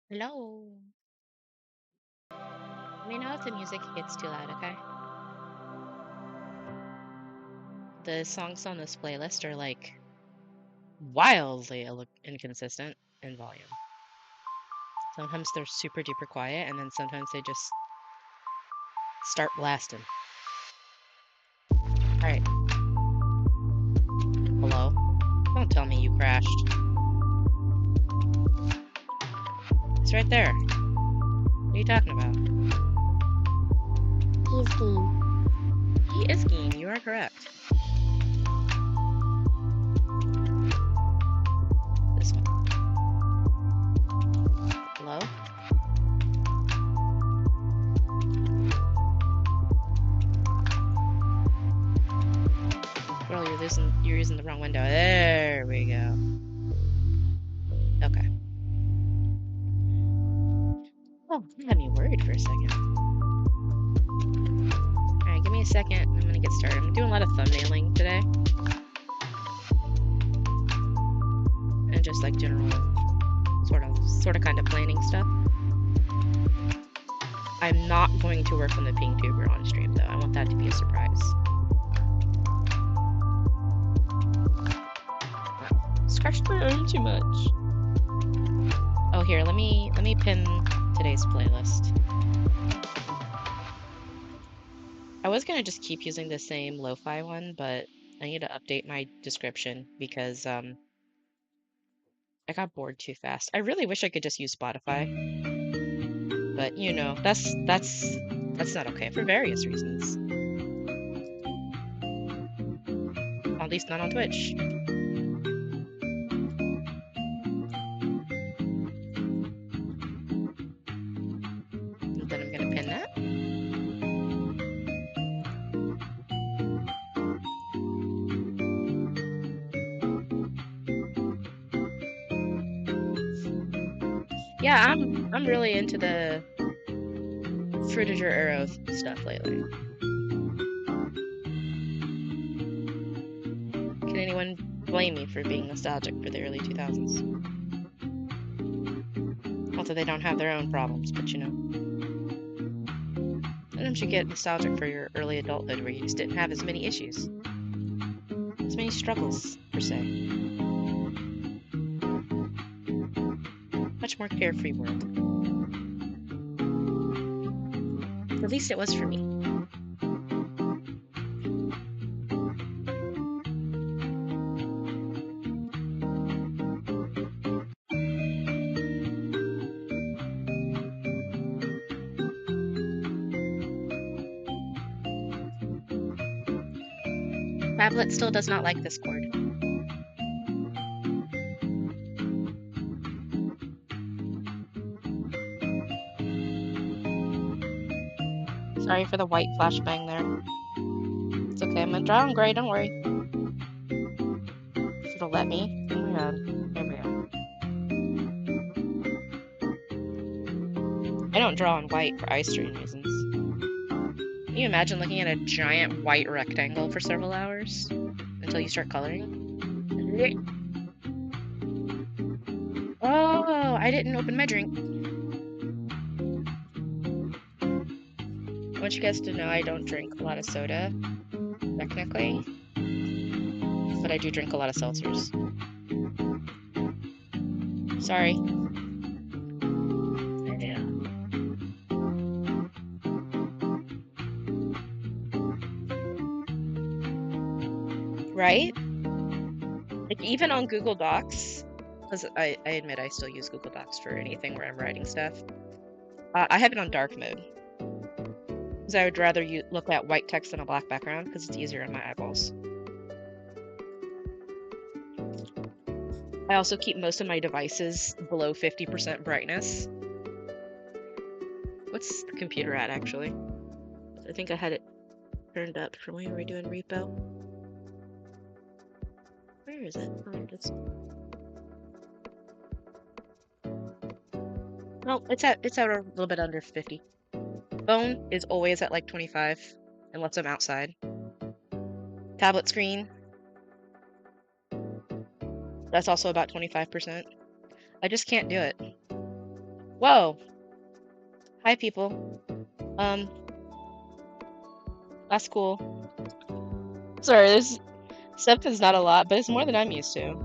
Hello. Let me know if the music gets too loud, okay? The songs on this playlist are like wildly inconsistent in volume. Sometimes they're super duper quiet, and then sometimes they just start blasting. Alright. Hello? Don't tell me you crashed. It's right there. What are you talking about? He's skiing. He is skiing, you are correct. This one. Hello? Girl, you're using the wrong window. There we go. Okay. Oh, you had me worried for a second. Alright, give me a second. I'm gonna get started. I'm doing a lot of thumbnailing today. And just like general sort of kind of planning stuff. I'm not going to work on the PingTuber on stream though. I want that to be a surprise. Scratched my arm too much. Oh, here, let me pin today's playlist. I was gonna just keep using the same lo-fi one, but I need to update my description because I got bored too fast. I really wish I could just use Spotify, but you know, that's not okay for various reasons. At least not on Twitch. And then I'm gonna pin that. Yeah, I'm really into the Frutiger Arrow stuff lately. Can anyone blame me for being nostalgic for the early 2000s? Although they don't have their own problems, but you know. Sometimes you get nostalgic for your early adulthood where you just didn't have as many issues. As many struggles, per se. Much more carefree world. At least it was for me. Tablet still does not like this cord. Sorry for the white flashbang there. It's okay, I'm gonna draw on gray, don't worry. If it'll let me. Oh my god. Here we go. I don't draw on white for eye strain reasons. Can you imagine looking at a giant white rectangle for several hours until you start coloring? Oh, I didn't open my drink. I want you guys to know I don't drink a lot of soda, technically, but I do drink a lot of seltzers. Sorry. I do. Right? Like, even on Google Docs, because I admit I still use Google Docs for anything where I'm writing stuff. I have it on dark mode. Because I would rather look at white text on a black background because it's easier on my eyeballs. I also keep most of my devices below 50% brightness. What's the computer at, actually? I think I had it turned up for when we were doing repo. Where is it? Oh, there it is. No, it's at a little bit under 50. Phone is always at like 25, unless I'm outside. Tablet screen. That's also about 25%. I just can't do it. Whoa. Hi, people. That's cool. Sorry, this 7's not a lot, but it's more than I'm used to.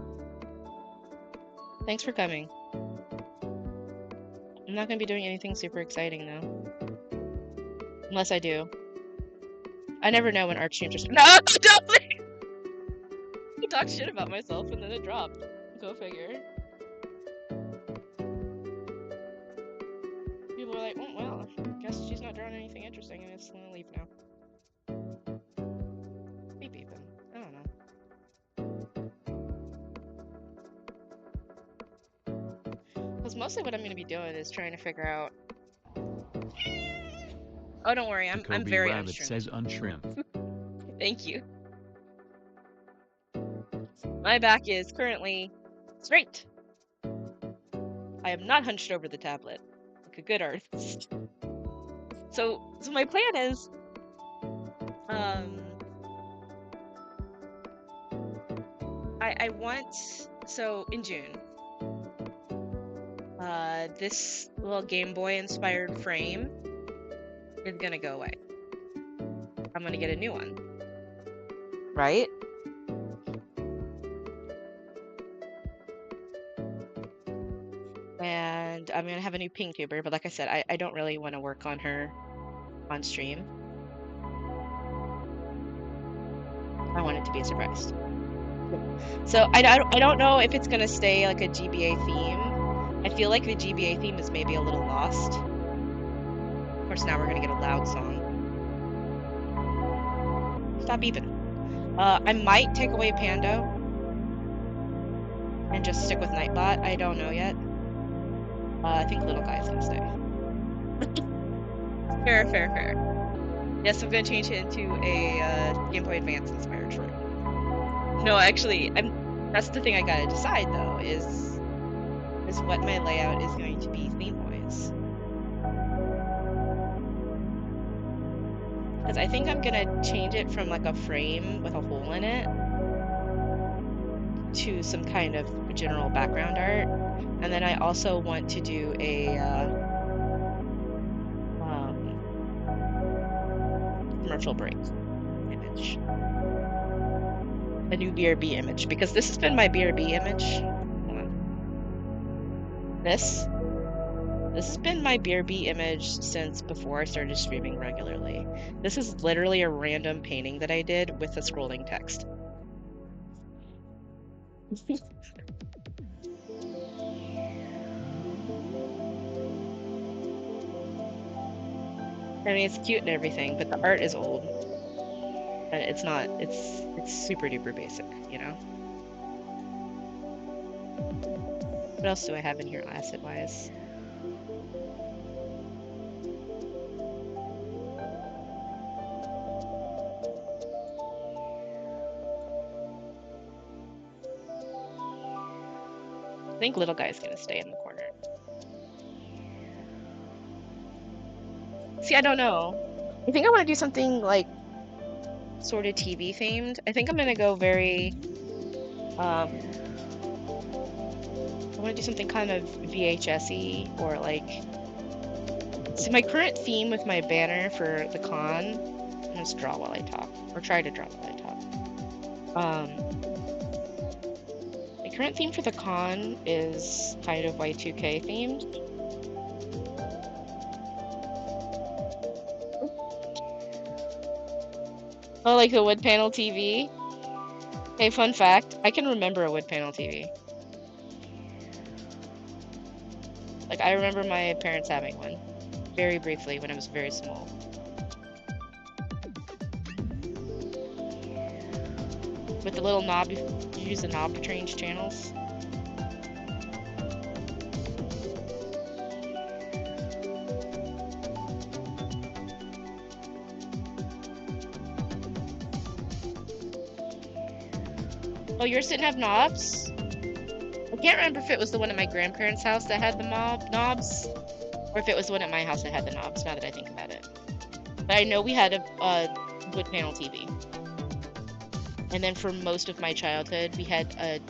Thanks for coming. I'm not gonna be doing anything super exciting, though. Unless I do. I never know when art streams are... No! Don't please! I talk shit about myself and then it dropped. Go figure. People are like, oh, well, I guess she's not drawing anything interesting and it's gonna leave now. Beep beeping. I don't know. Because mostly what I'm gonna be doing is trying to figure out... Oh, don't worry, I'm very Rabbit unshrimmed. says unshrimp. Thank you. My back is currently straight. I am not hunched over the tablet, like a good artist. So my plan is, I want, so in June, this little Game Boy inspired frame is gonna go away. I'm gonna get a new one. Right? And I'm gonna have a new pink tuber, but like I said, I don't really want to work on her on stream. I want it to be a surprise. So I don't know if it's gonna stay like a GBA theme. I feel like the GBA theme is maybe a little lost. Of course, now we're gonna get a loud song. Stop beeping. I might take away Pando and just stick with Nightbot. I don't know yet. I think Little Guy's gonna stay. Fair. Yes, I'm gonna change it into a Game Boy Advance inspired short. No, actually, that's the thing I gotta decide though, is is what my layout is going to be theme-wise. Because I think I'm gonna change it from like a frame with a hole in it to some kind of general background art. And then I also want to do a commercial break image. A new BRB image, because this has been my BRB image. Hold on. This has been my BRB image since before I started streaming regularly. This is literally a random painting that I did with a scrolling text. I mean, it's cute and everything, but the art is old. And it's not, it's super duper basic, you know? What else do I have in here asset-wise? I think little guy's gonna stay in the corner. See, I don't know. I think I want to do something like sort of TV themed. I think I'm gonna go very I want to do something kind of VHS-y or like. So my current theme with my banner for the con, I'm gonna draw while I talk, or try to draw while I talk. My current theme for the con is kind of Y2K themed. Oh, like the wood panel TV. Hey, fun fact, I can remember a wood panel TV. Like, I remember my parents having one. Very briefly, when I was very small. With the little knob, you use the knob to change channels. Oh, yours didn't have knobs? I can't remember if it was the one at my grandparents' house that had the knobs, or if it was the one at my house that had the knobs, now that I think about it. But I know we had a wood panel TV. And then for most of my childhood, we had a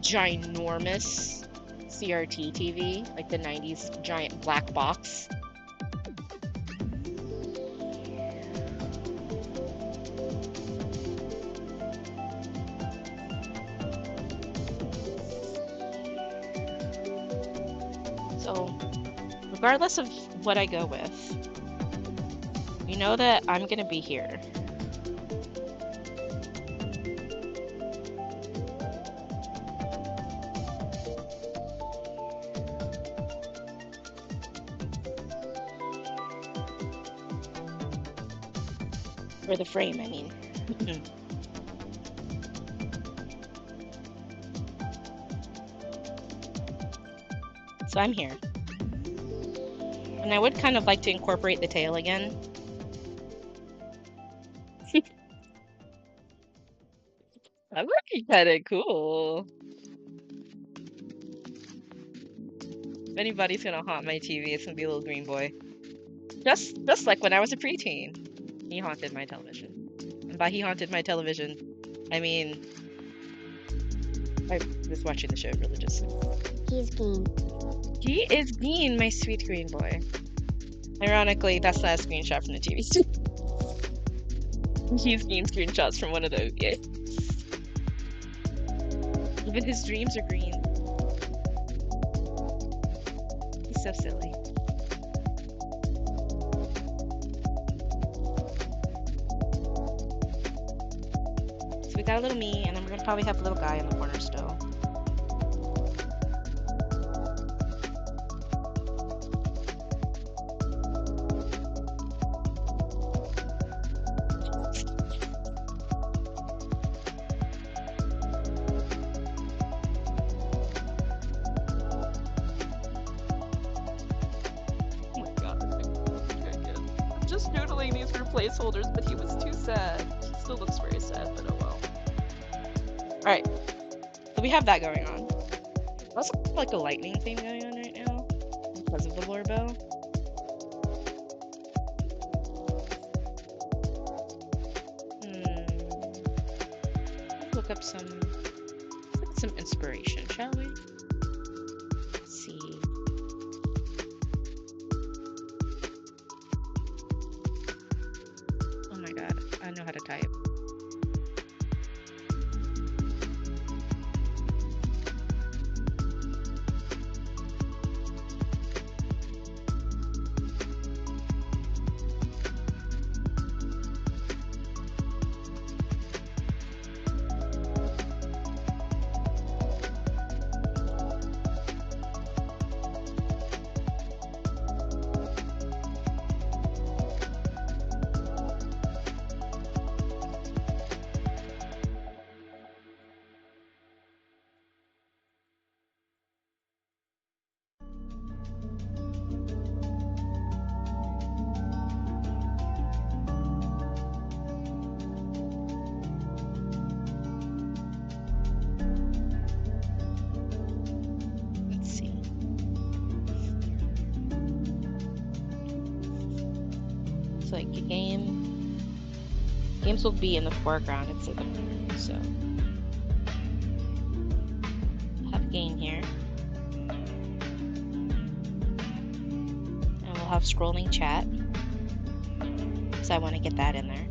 ginormous CRT TV, like the 90s giant black box. So, regardless of what I go with, you know that I'm gonna be here. For the frame, I mean. So I'm here. And I would kind of like to incorporate the tail again. I'm looking at it cool. If anybody's gonna haunt my TV, it's gonna be a little green boy. Just like when I was a preteen. He haunted my television. And by he haunted my television, I mean I was watching the show religiously. He's green. He is green, my sweet green boy. Ironically, that's not a screenshot from the TV. He's green screenshots from one of those, yeah. Even his dreams are green. He's so silly. So we got a little me, and then we're gonna probably have a little guy in the corner still. Placeholders, but he was too sad. He still looks very sad, but oh well. Alright. So we have that going on. Also, like a lightning theme going on right now because of the lore bell. Look up some inspiration, shall we? Let's see. Oh my god, I know how to type. Like games will be in the foreground instead of so have a game here, and we'll have scrolling chat because I want to get that in there.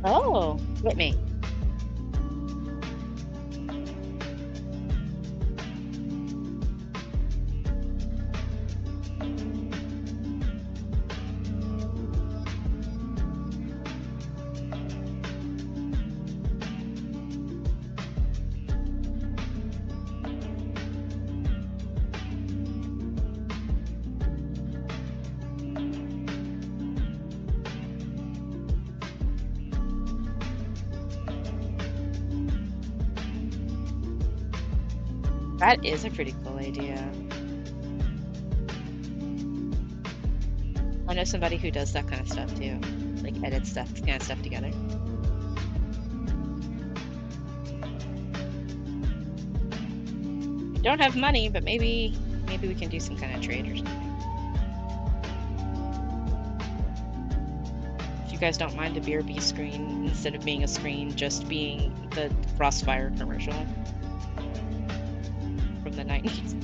Oh, hit me. That is a pretty cool idea. I know somebody who does that kind of stuff too, like edits that kind of stuff together. I don't have money, but maybe we can do some kind of trade or something. If you guys don't mind the BRB screen instead of being a screen, just being the Crossfire commercial from the 90s.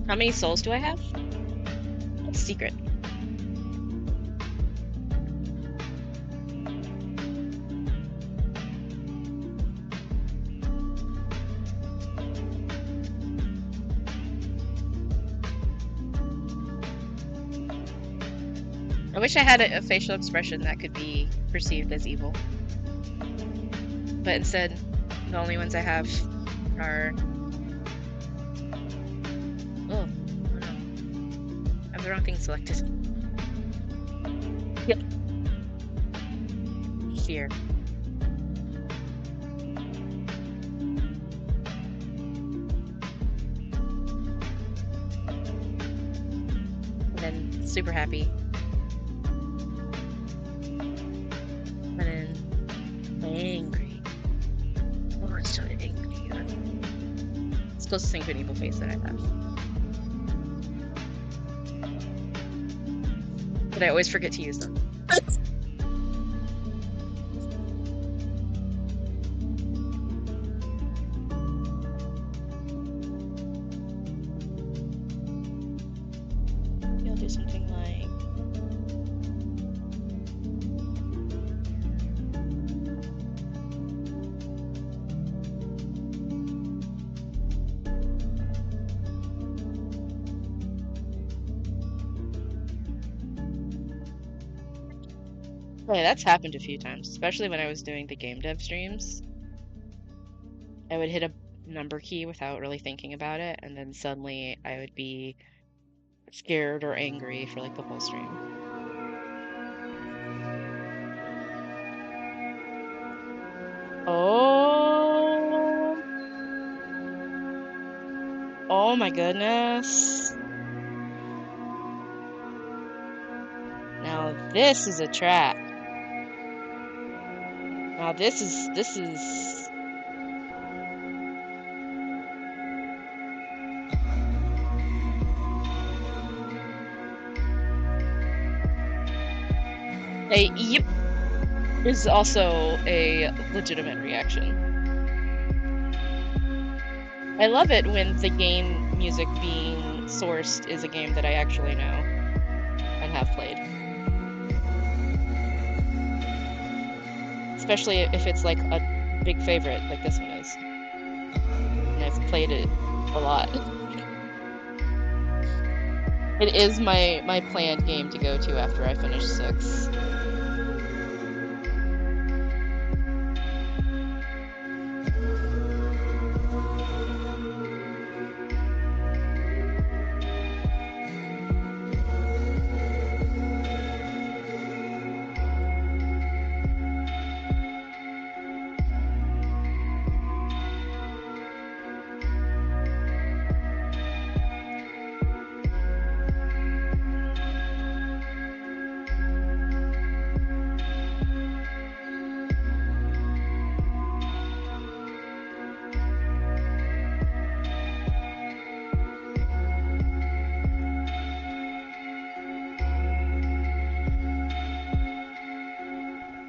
How many souls do I have? It's secret. I wish I had a facial expression that could be perceived as evil. But instead, the only ones I have are... Oh no. I have the wrong thing selected. Yep. Fear. And then super happy. And then angry. Oh, it's so angry. It's the closest thing to an evil face that I have. But I always forget to use them. You'll do something like... Yeah, that's happened a few times, especially when I was doing the game dev streams. I would hit a number key without really thinking about it, and then suddenly I would be scared or angry for like the whole stream. Oh, oh my goodness. Now this is a trap. Now this is a yep is also a legitimate reaction. I love it when the game music being sourced is a game that I actually know and have played. Especially if it's like a big favorite like this one is. And I've played it a lot. It is my planned game to go to after I finish 6.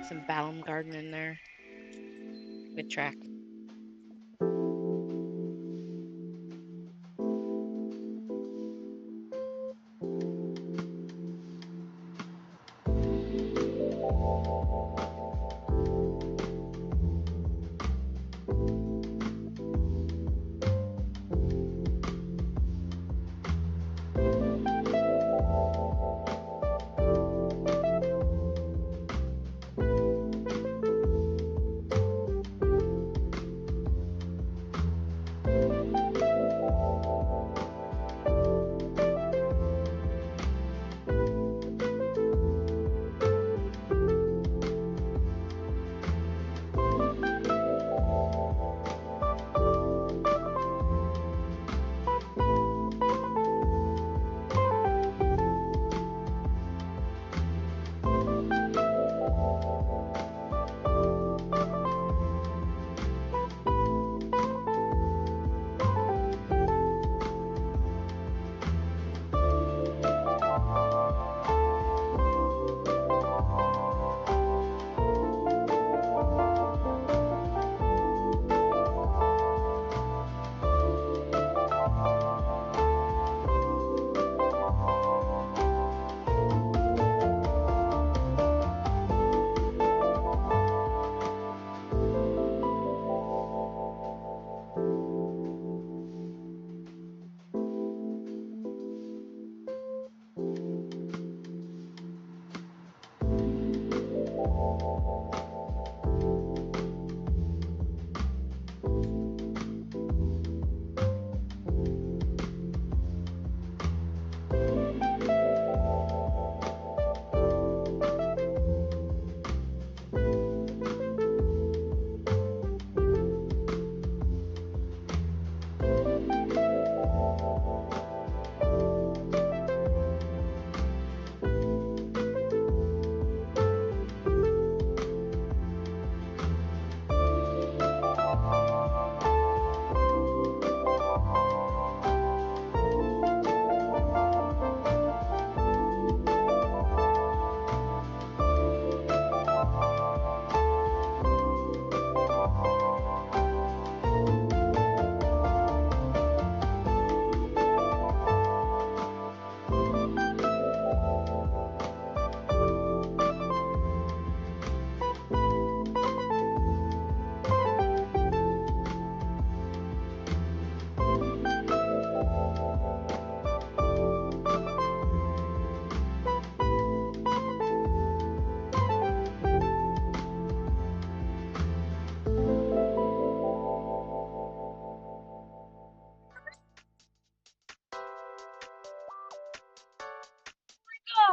Some Baumgarten in there. Good track.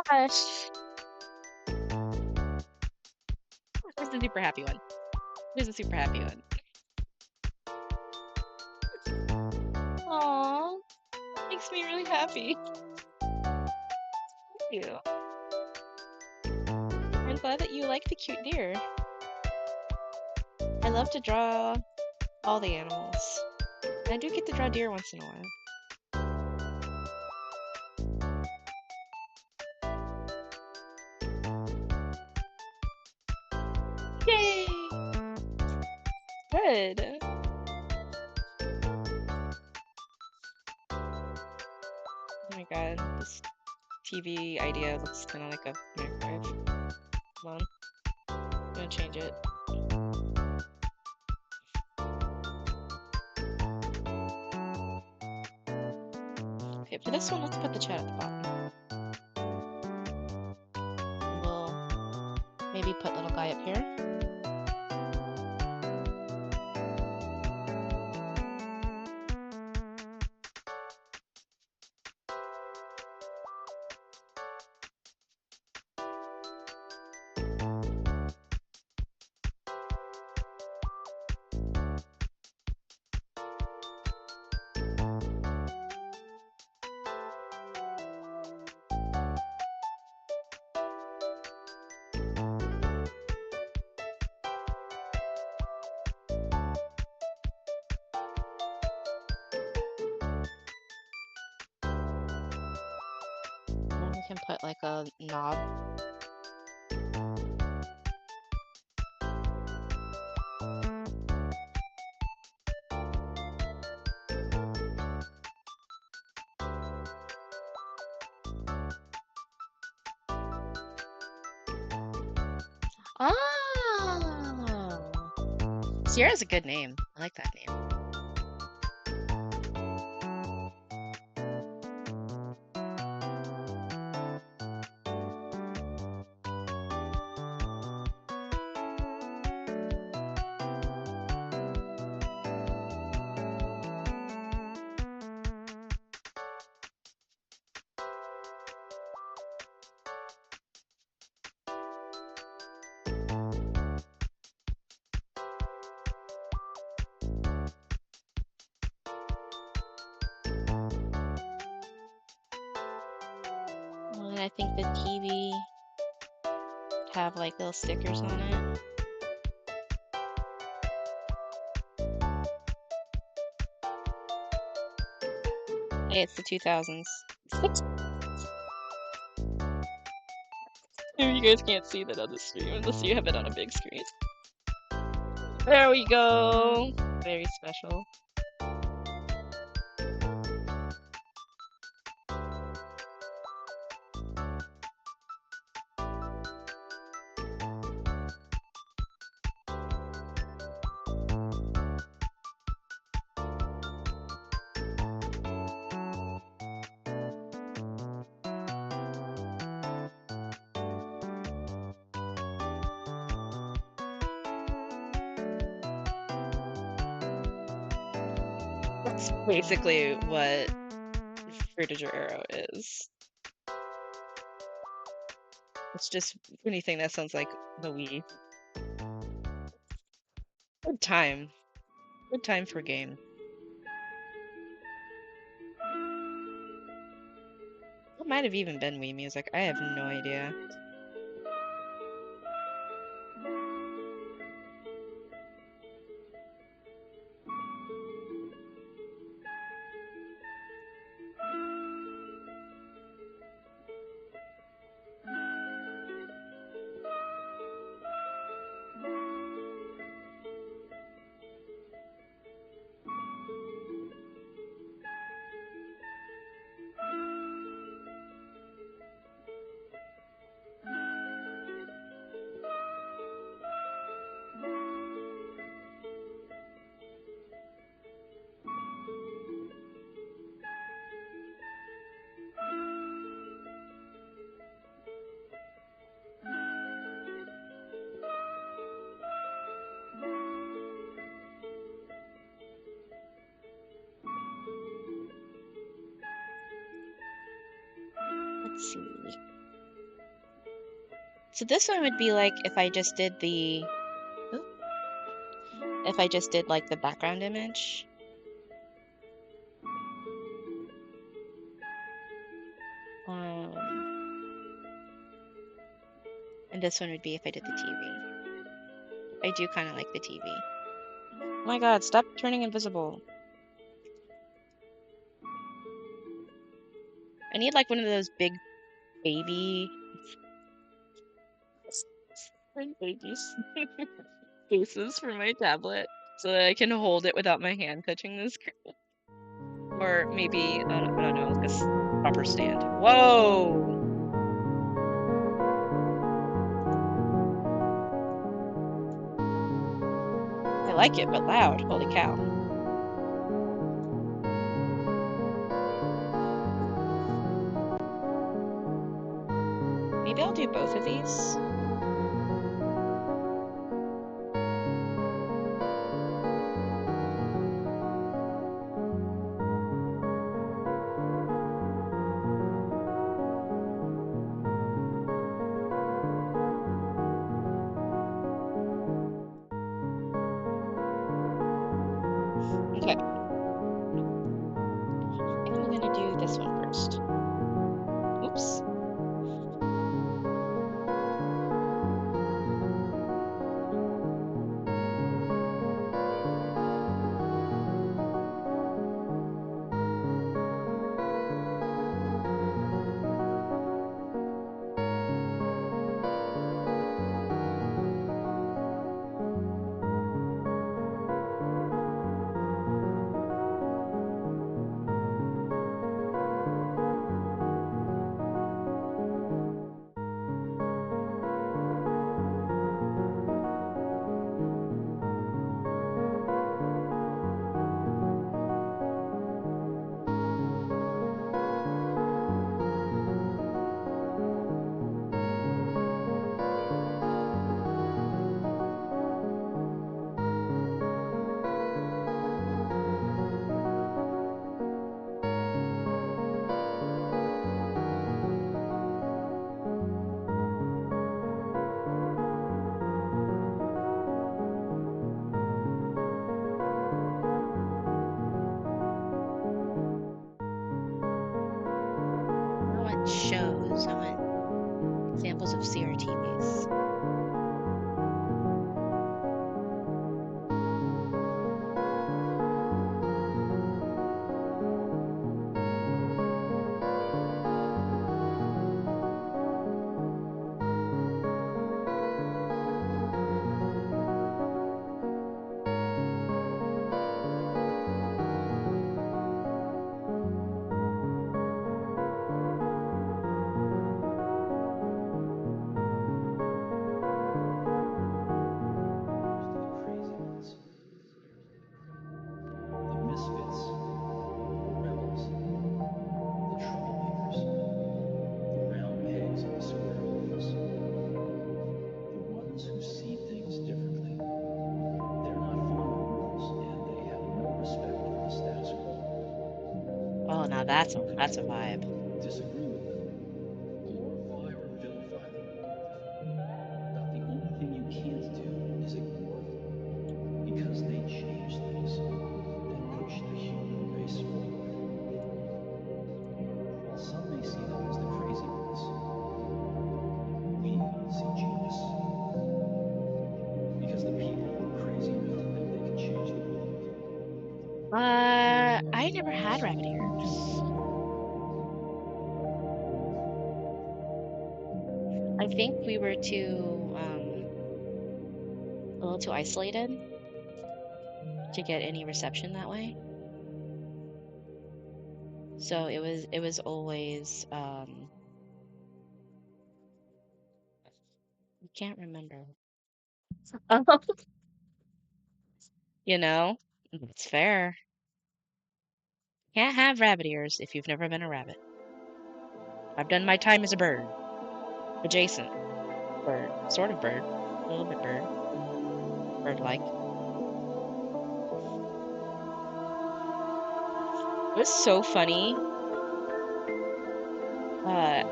gosh. Where's the super happy one? Where's the super happy one? Aww. Makes me really happy. Thank you. I'm glad that you like the cute deer. I love to draw all the animals. And I do get to draw deer once in a while. Yay! Good. Oh my god, this TV idea looks kind of like a microwave. Come on. I'm gonna change it. Okay, for this one, let's put the chat at the bottom. And we'll maybe put little guy up here. And then we can put like a knob. Oh! Sierra's a good name. I like that name. And I think the TV have like little stickers on it. Hey, it's the 2000s. You guys can't see that on the stream unless you have it on a big screen. There we go. Very special. That's basically what Fruitager Arrow is. It's just anything that sounds like the Wii. Good time. Good time for a game. It might have even been Wii music. I have no idea. Let's see. So this one would be like if I just did like the background image. And this one would be if I did the TV. I do kind of like the TV. Oh my God, stop turning invisible. I need like one of those big baby cases for my tablet so that I can hold it without my hand touching the screen. Or maybe, I don't know, like a proper stand. Whoa! I like it, but loud. Holy cow. Maybe I'll do both of these. Okay. I think I'm gonna do this one first. Oops. I want shows. I want examples of CRTVs. Oh, now that's a vibe. Disagree with them, glorify or vilify them. But the only thing you can't do is ignore them, because they change things. They push the human race forward. While some may see them as the crazy ones, we see genius. Because the people who are crazy enough to think they can change the world. I never had rabbit ears. I think we were a little too isolated to get any reception that way. So it was always I can't remember. You know, it's fair. Can't have rabbit ears if you've never been a rabbit. I've done my time as a bird. Adjacent. Bird. Sort of bird. A little bit bird. Bird-like. It was so funny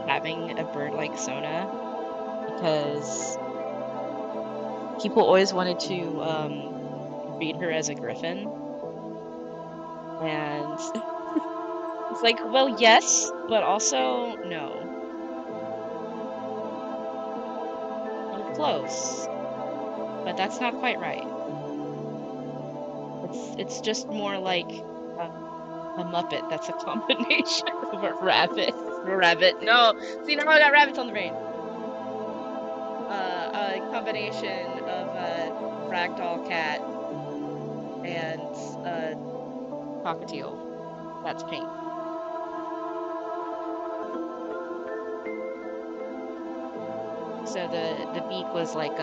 having a bird like Sona because people always wanted to read her as a griffin, and it's like, well, yes, but also no. You're close, but that's not quite right. It's just more like a, a Muppet that's a combination of a rabbit. No, see now I got rabbits on the brain. A combination of a ragdoll cat and a cockatiel that's pink. So the beak was like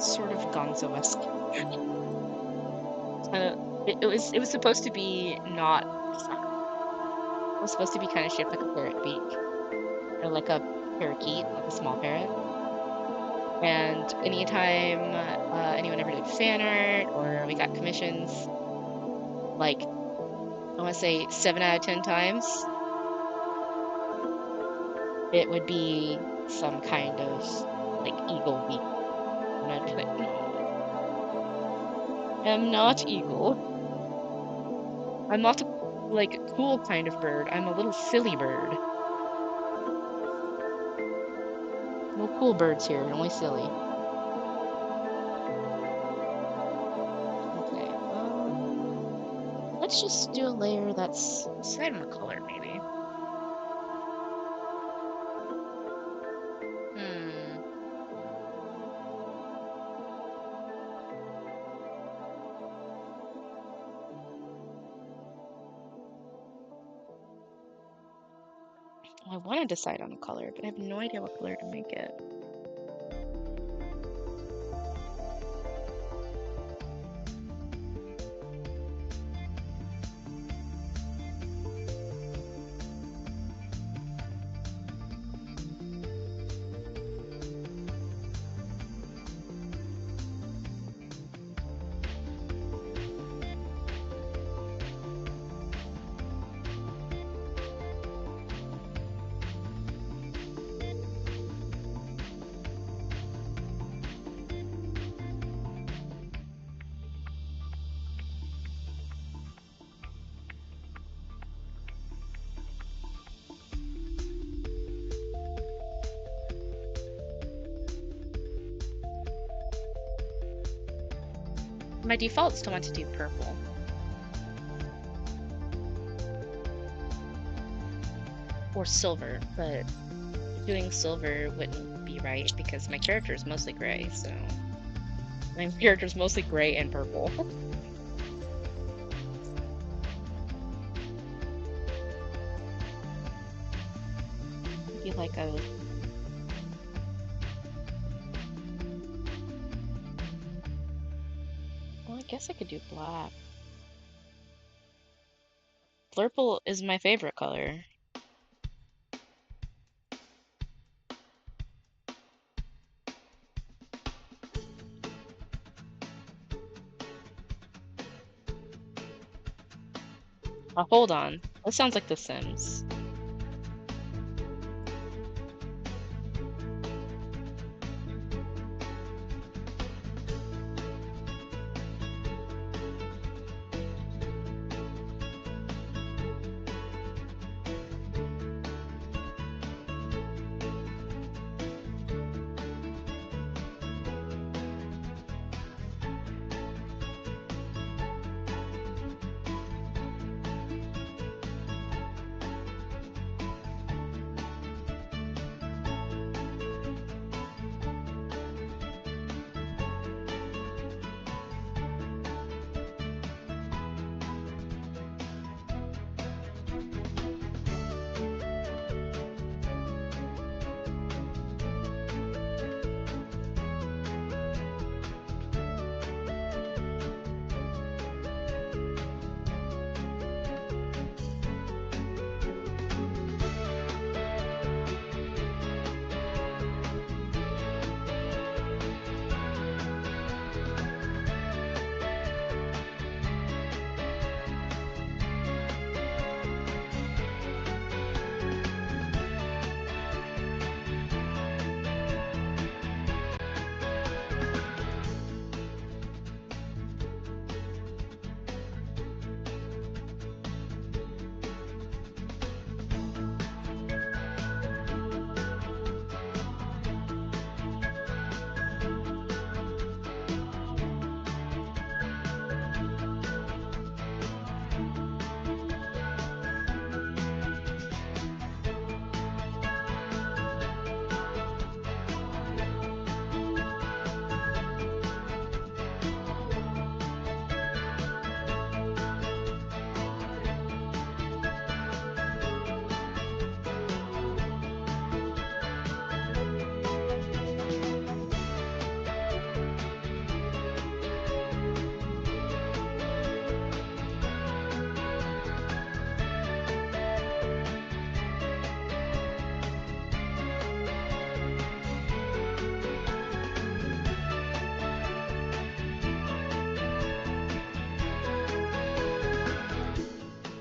sort of Gonzo-esque. It was supposed to be not. It was supposed to be kind of shaped like a parrot beak or like a parakeet, like a small parrot. And anytime anyone ever did fan art or we got commissions, like I want to say 7 out of 10 times, it would be some kind of like eagle beak. And I'd be like, no, I'm not eagle. I'm not a like cool kind of bird. I'm a little silly bird. No cool birds here, only silly. Okay, let's just do a layer that's decide on the color maybe. Hmm. I want to decide on a color, but I have no idea what color to make it. My default still want to do purple. Or silver, but doing silver wouldn't be right because my character is mostly gray, so my character is mostly gray and purple. Maybe like a well, I guess I could do black. Purple is my favorite color. Oh, hold on. That sounds like The Sims.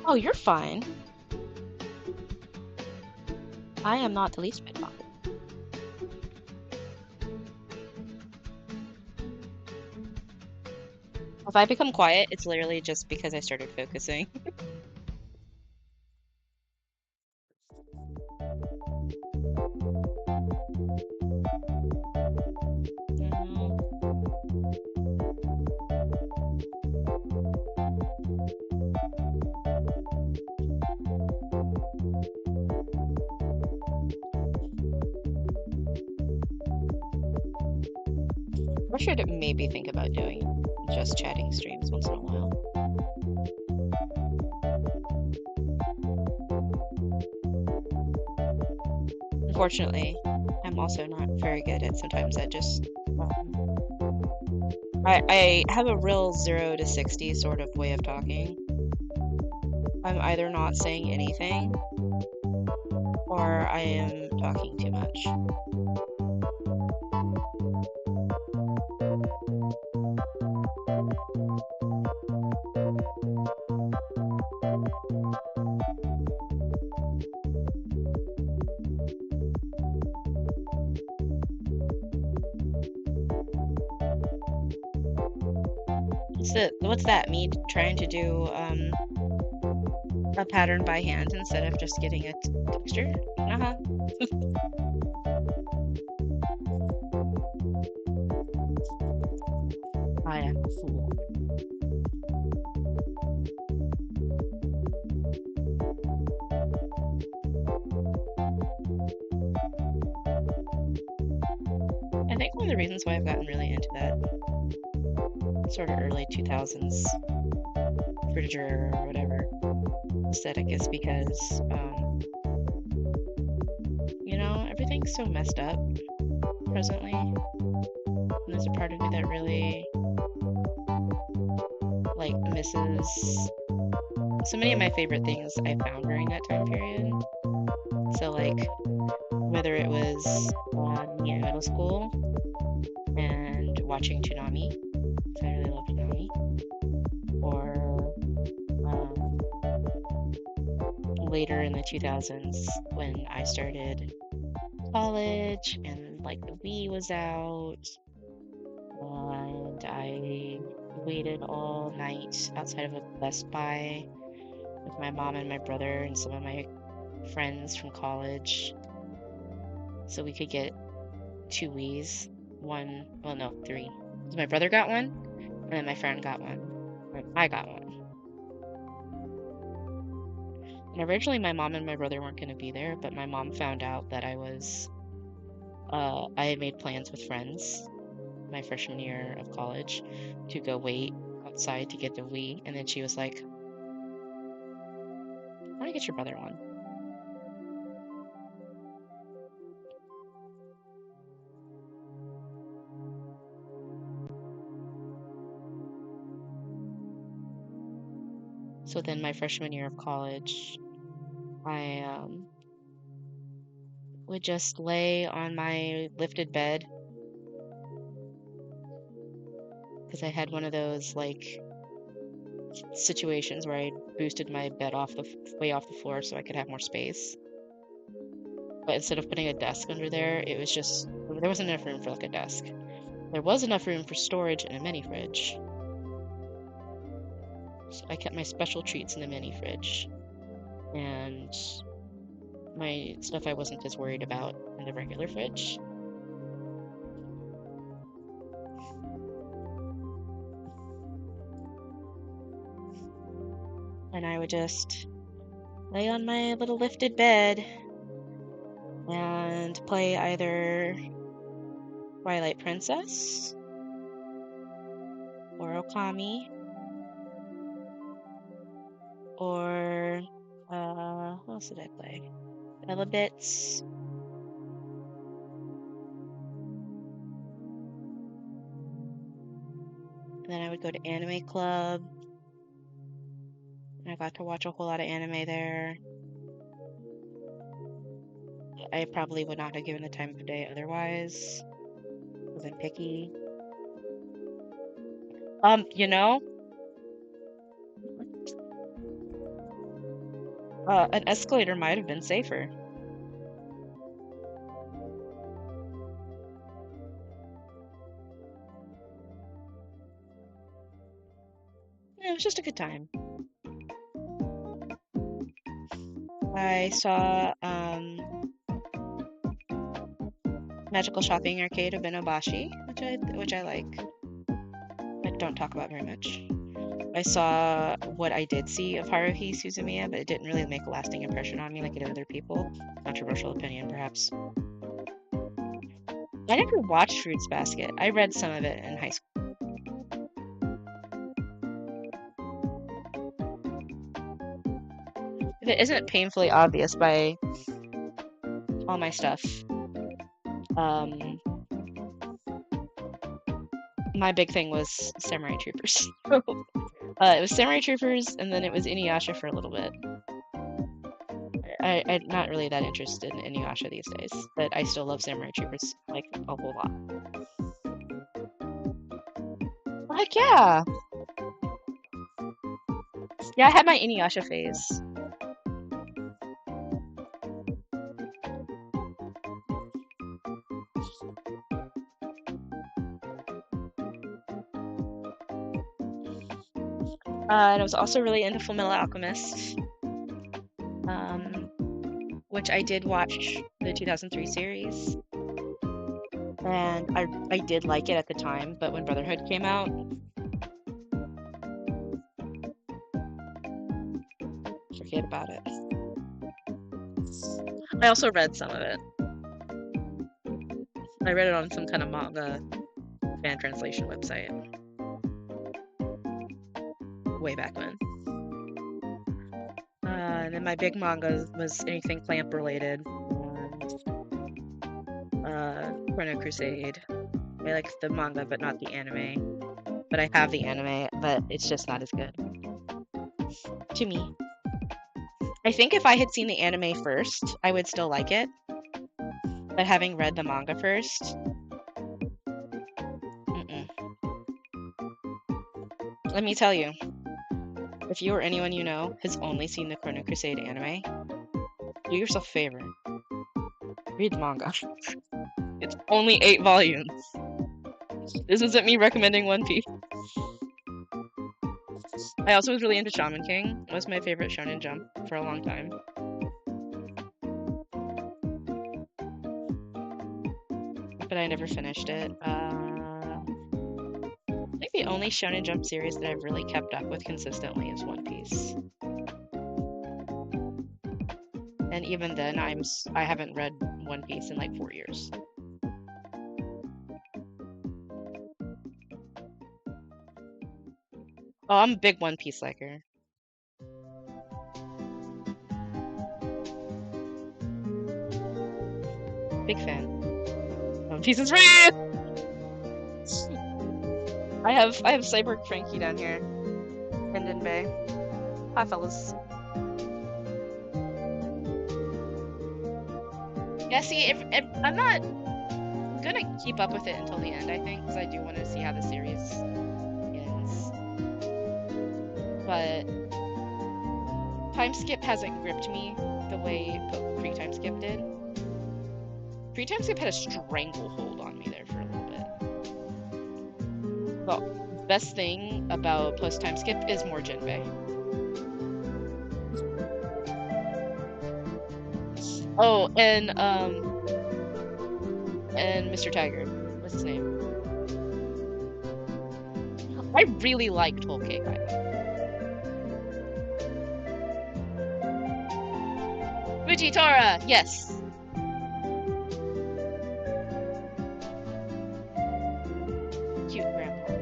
Oh, you're fine. I am not the least bit fine. If I become quiet, it's literally just because I started focusing. I should maybe think about doing just chatting streams once in a while. Unfortunately, I'm also not very good at sometimes at just I have a real 0 to 60 sort of way of talking. I'm either not saying anything or I am talking too much. What's that? Me trying to do a pattern by hand instead of just getting a texture? Uh-huh. I am a fool. I think one of the reasons why I've gotten really into that sort of early 2000s Bridger or whatever aesthetic is because, you know, everything's so messed up presently. And there's a part of me that really, like, misses so many of my favorite things I found during that time period. So, like, whether it was me in middle school and watching Toonami, because I really love Toonami, or later in the 2000s when I started college and like the Wii was out and I waited all night outside of a Best Buy with my mom and my brother and some of my friends from college so we could get 2 Wiis. Three. My brother got one and then my friend got one and I got one. And originally my mom and my brother weren't going to be there, but my mom found out that I had made plans with friends my freshman year of college to go wait outside to get the Wii, and then she was like, "Why don't you get your brother one?" So then my freshman year of college, I would just lay on my lifted bed because I had one of those like situations where I boosted my bed way off the floor so I could have more space. But instead of putting a desk under there, it was just there wasn't enough room for like a desk. There was enough room for storage in a mini fridge. So I kept my special treats in the mini fridge. And my stuff I wasn't as worried about in the regular fridge. And I would just lay on my little lifted bed and play either Twilight Princess or Okami or what else did I play? Bits. And then I would go to Anime Club. And I got to watch a whole lot of anime there. I probably would not have given the time of day otherwise, because I'm picky. You know, An escalator might have been safer. Yeah, it was just a good time. I saw Magical Shopping Arcade of Benobashi, which I like, but don't talk about very much. I saw what I did see of Haruhi Suzumiya, but it didn't really make a lasting impression on me like it did other people. Controversial opinion, perhaps. I never watched Fruits Basket. I read some of it in high school. If it isn't painfully obvious by all my stuff, my big thing was Samurai Troopers. It was Samurai Troopers, and then it was Inuyasha for a little bit. I'm not really that interested in Inuyasha these days, but I still love Samurai Troopers like a whole lot. Heck yeah! Yeah, I had my Inuyasha phase. And I was also really into Fullmetal Alchemist, which I did watch the 2003 series, and I did like it at the time, but when Brotherhood came out, forget about it. I also read some of it. I read it on some kind of manga fan translation website way back when. And then my big manga was anything Clamp related. Chrono Crusade. I like the manga, but not the anime. But I have the anime, but it's just not as good. To me. I think if I had seen the anime first, I would still like it. But having read the manga first... Let me tell you. If you or anyone you know has only seen the Chrono Crusade anime, do yourself a favor. Read the manga. It's only 8 volumes. This isn't me recommending One Piece. I also was really into Shaman King. It was my favorite Shonen Jump for a long time. But I never finished it. I think the only Shonen Jump series that I've really kept up with consistently is One Piece. And even then, I haven't read One Piece in like 4 years. Oh, I'm a big One Piece liker. Big fan. One Piece is red! I have Cyborg Frankie down here. Hendon Bay. Hi, fellas. Yeah, see, if I'm not gonna keep up with it until the end, I think, because I do want to see how the series ends. But time skip hasn't gripped me the way pre-time skip did. Pre-time skip had a stranglehold on me there for a little bit. The best thing about post-time skip is more Jinbei. Oh, and Mr. Tiger. What's his name? I really liked Whole Cake Island. Fujitora! Yes! Cute grandpa.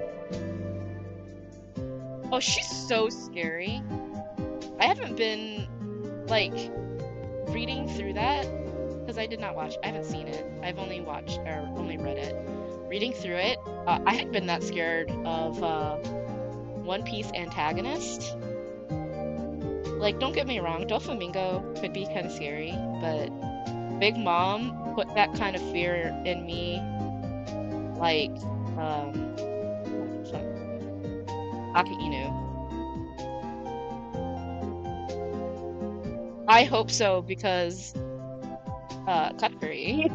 Oh, she's so scary. I haven't been, like, reading through that, because I did not watch. I haven't seen it. I've only watched, or only read it. Reading through it, I hadn't been that scared of One Piece antagonist. Like, don't get me wrong, Doflamingo could be kind of scary, but Big Mom put that kind of fear in me, like, Aki Inu. I hope so because cut curry.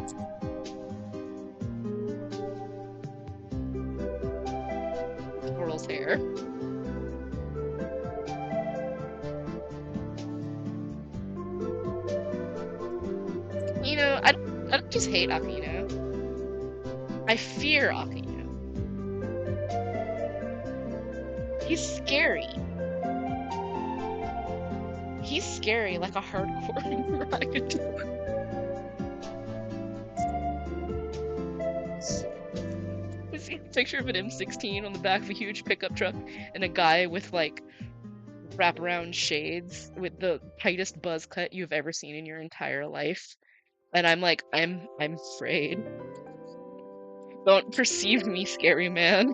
Squirrel's hair. I don't just hate Akino. I fear Akino. He's scary. He's scary like a hardcore ragamuffin. I see a picture of an M16 on the back of a huge pickup truck and a guy with like wraparound shades with the tightest buzz cut you've ever seen in your entire life. And I'm like, I'm afraid. Don't perceive me, scary man.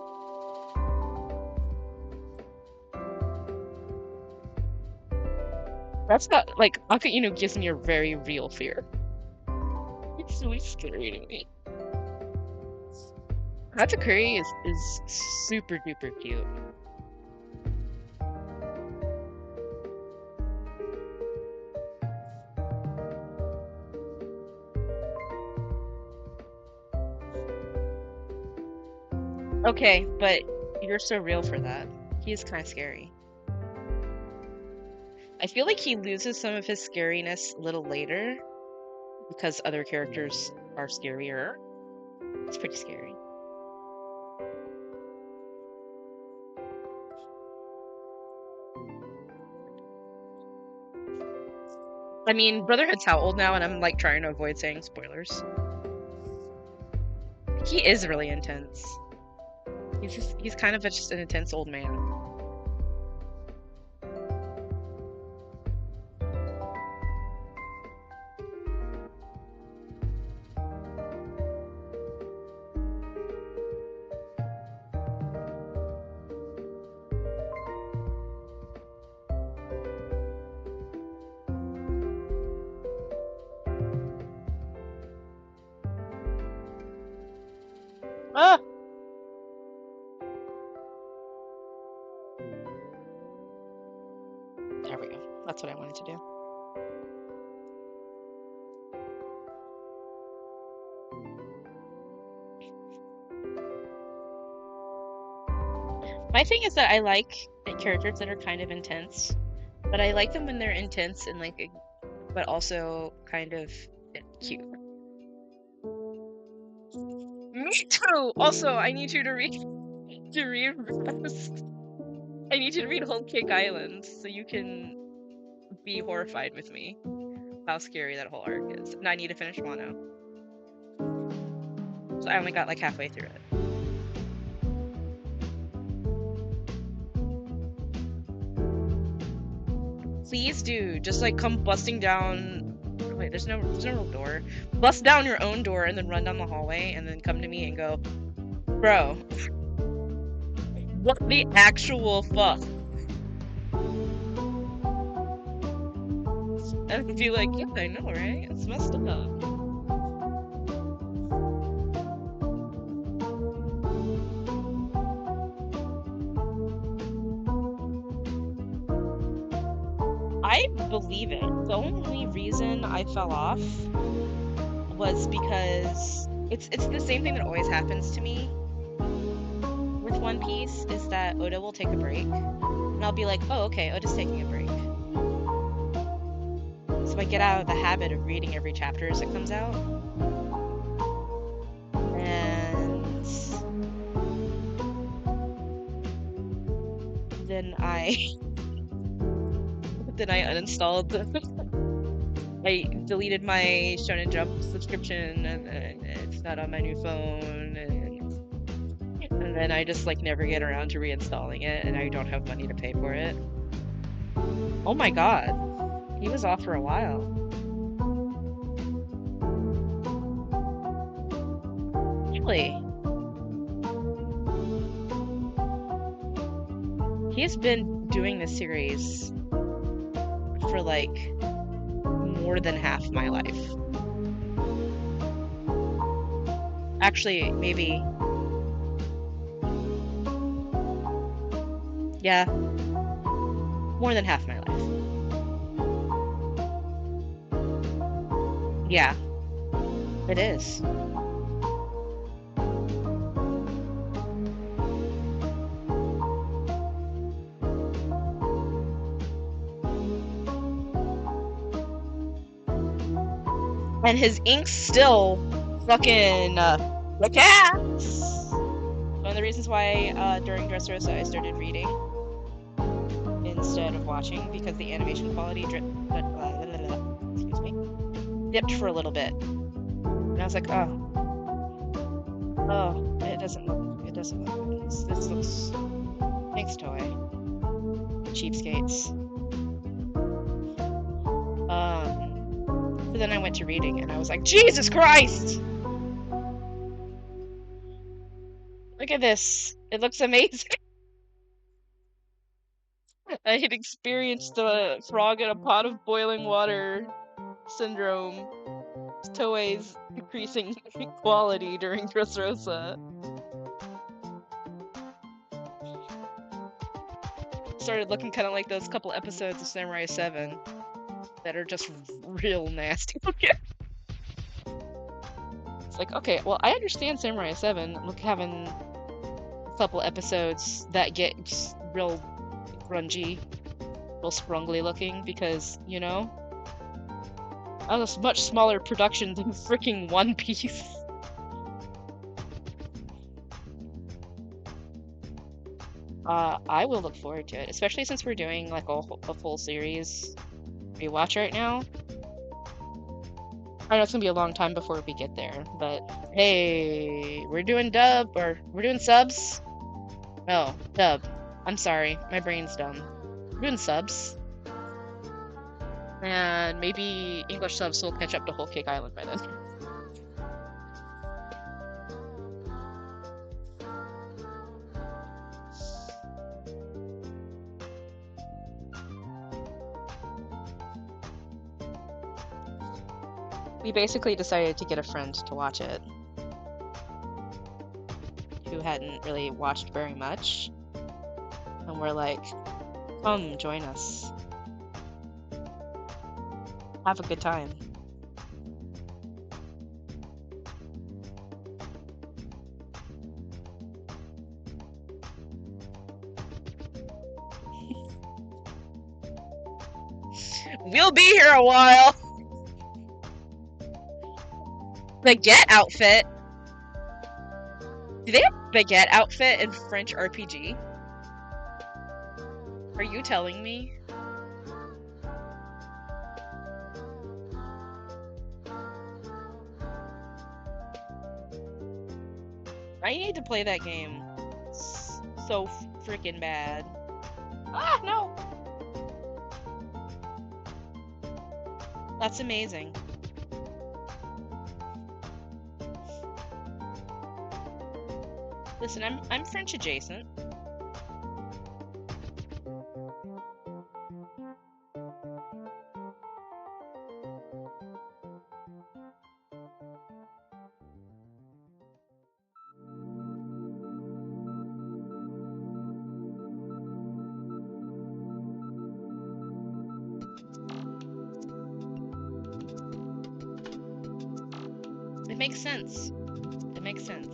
That's not like Akino gives me a very real fear. It's really scary to me. Hatakuri is super duper cute. Okay, but you're so real for that. He is kind of scary. I feel like he loses some of his scariness a little later because other characters are scarier. It's pretty scary. I mean, Brotherhood's how old now, and I'm like trying to avoid saying spoilers. He is really intense. He's kind of just an intense old man. Ah! There we go. That's what I wanted to do. My thing is that I like characters that are kind of intense, but I like them when they're intense and like, but also kind of cute. Me too. Also, I need you to read Rest. I need you to read Whole Cake Island so you can be horrified with me how scary that whole arc is. And I need to finish Wano. So I only got like halfway through it. Please do. Just like come busting down. Wait, there's no door. Bust down your own door and then run down the hallway and then come to me and go, bro, what the actual fuck? And be like, yeah, I know, right? It's messed up. I believe it. The only reason I fell off was because it's the same thing that always happens to me with One Piece, is that Oda will take a break, and I'll be like, oh, okay, Oda's taking a break. So I get out of the habit of reading every chapter as it comes out. And then I uninstalled I deleted my Shonen Jump subscription and it's not on my new phone and then I just like never get around to reinstalling it and I don't have money to pay for it. Oh my god. He was off for a while. Really? He's been doing this series for like more than half my life. Actually, maybe. Yeah. More than half my life. Yeah, it is. And his ink's still fucking kick-ass! One of the reasons why during Dressrosa I started reading instead of watching, because the animation quality excuse me, dipped for a little bit. And I was like, oh, it doesn't look good. This looks, thanks toy. Cheapskates. So then I went to reading and I was like, Jesus Christ! Look at this. It looks amazing. I had experienced the frog in a pot of boiling water syndrome. Toei's decreasing quality during Dressrosa. Started looking kind of like those couple episodes of Samurai 7 that are just real nasty looking. It's like, okay, well, I understand Samurai 7 having a couple episodes that get real grungy, real sprungly looking, because, you know, that was a much smaller production than freaking One Piece. I will look forward to it, especially since we're doing like a full series rewatch right now. I know it's gonna be a long time before we get there, but hey, we're doing dub, or we're doing subs? No, dub. I'm sorry, my brain's dumb. We're doing subs. And maybe English subs will catch up to Whole Cake Island by then. We basically decided to get a friend to watch it, who hadn't really watched very much, and we're like, come join us. Have a good time. We'll be here a while! Baguette outfit? Do they have baguette outfit in French RPG? Are you telling me? I need to play that game so freaking bad. Ah, no! That's amazing. Listen, I'm French adjacent. It makes sense. It makes sense.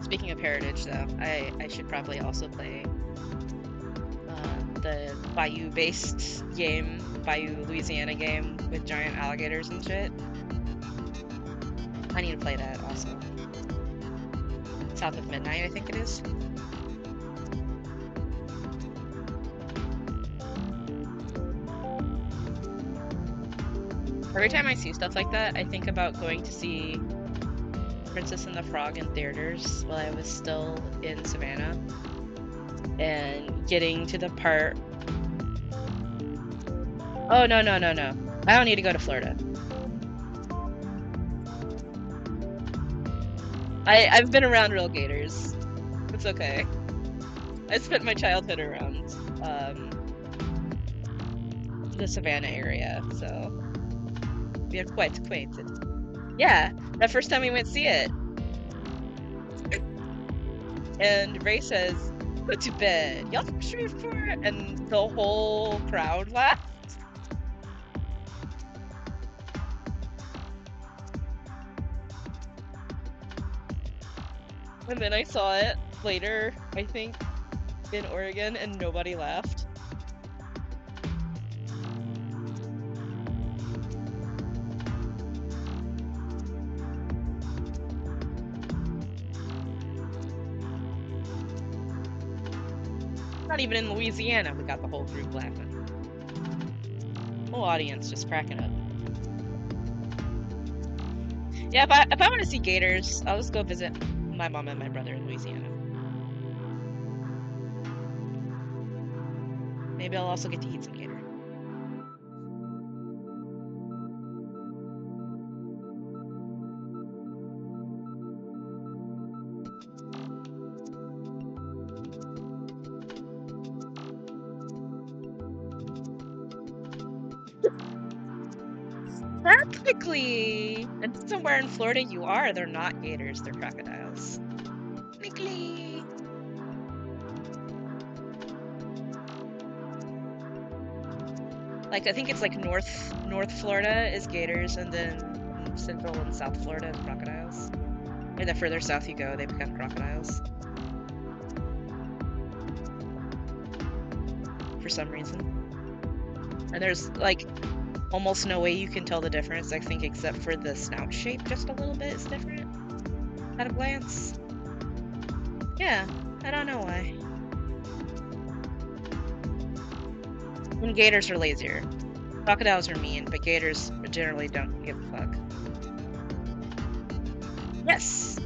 Speaking of heritage, though, I should probably also play the Bayou-based game, Bayou, Louisiana game with giant alligators and shit. I need to play that also. South of Midnight, I think it is. Every time I see stuff like that, I think about going to see Princess and the Frog in theaters while I was still in Savannah, and getting to the part. Oh, no. I don't need to go to Florida. I've been around real gators. It's okay. I spent my childhood around the Savannah area, so we are quite acquainted. Yeah, that first time we went to see it. And Ray says, "Go to bed. Y'all from Shreveport?" And the whole crowd laughed. And then I saw it later, I think, in Oregon, and nobody laughed. Not even in Louisiana, we got the whole group laughing. Whole audience just cracking up. Yeah, if I want to see gators, I'll just go visit my mom and my brother in Louisiana. Maybe I'll also get to eat some gator. Technically, and somewhere in Florida you are, they're not gators, they're crocodiles. Technically. Like, I think it's like North Florida is gators, and then Central and South Florida is crocodiles. And the further south you go, they become crocodiles. For some reason. And there's, like, almost no way you can tell the difference, I think, except for the snout shape just a little bit is different at a glance. Yeah, I don't know why. And gators are lazier. Crocodiles are mean, but gators generally don't give a fuck. Yes!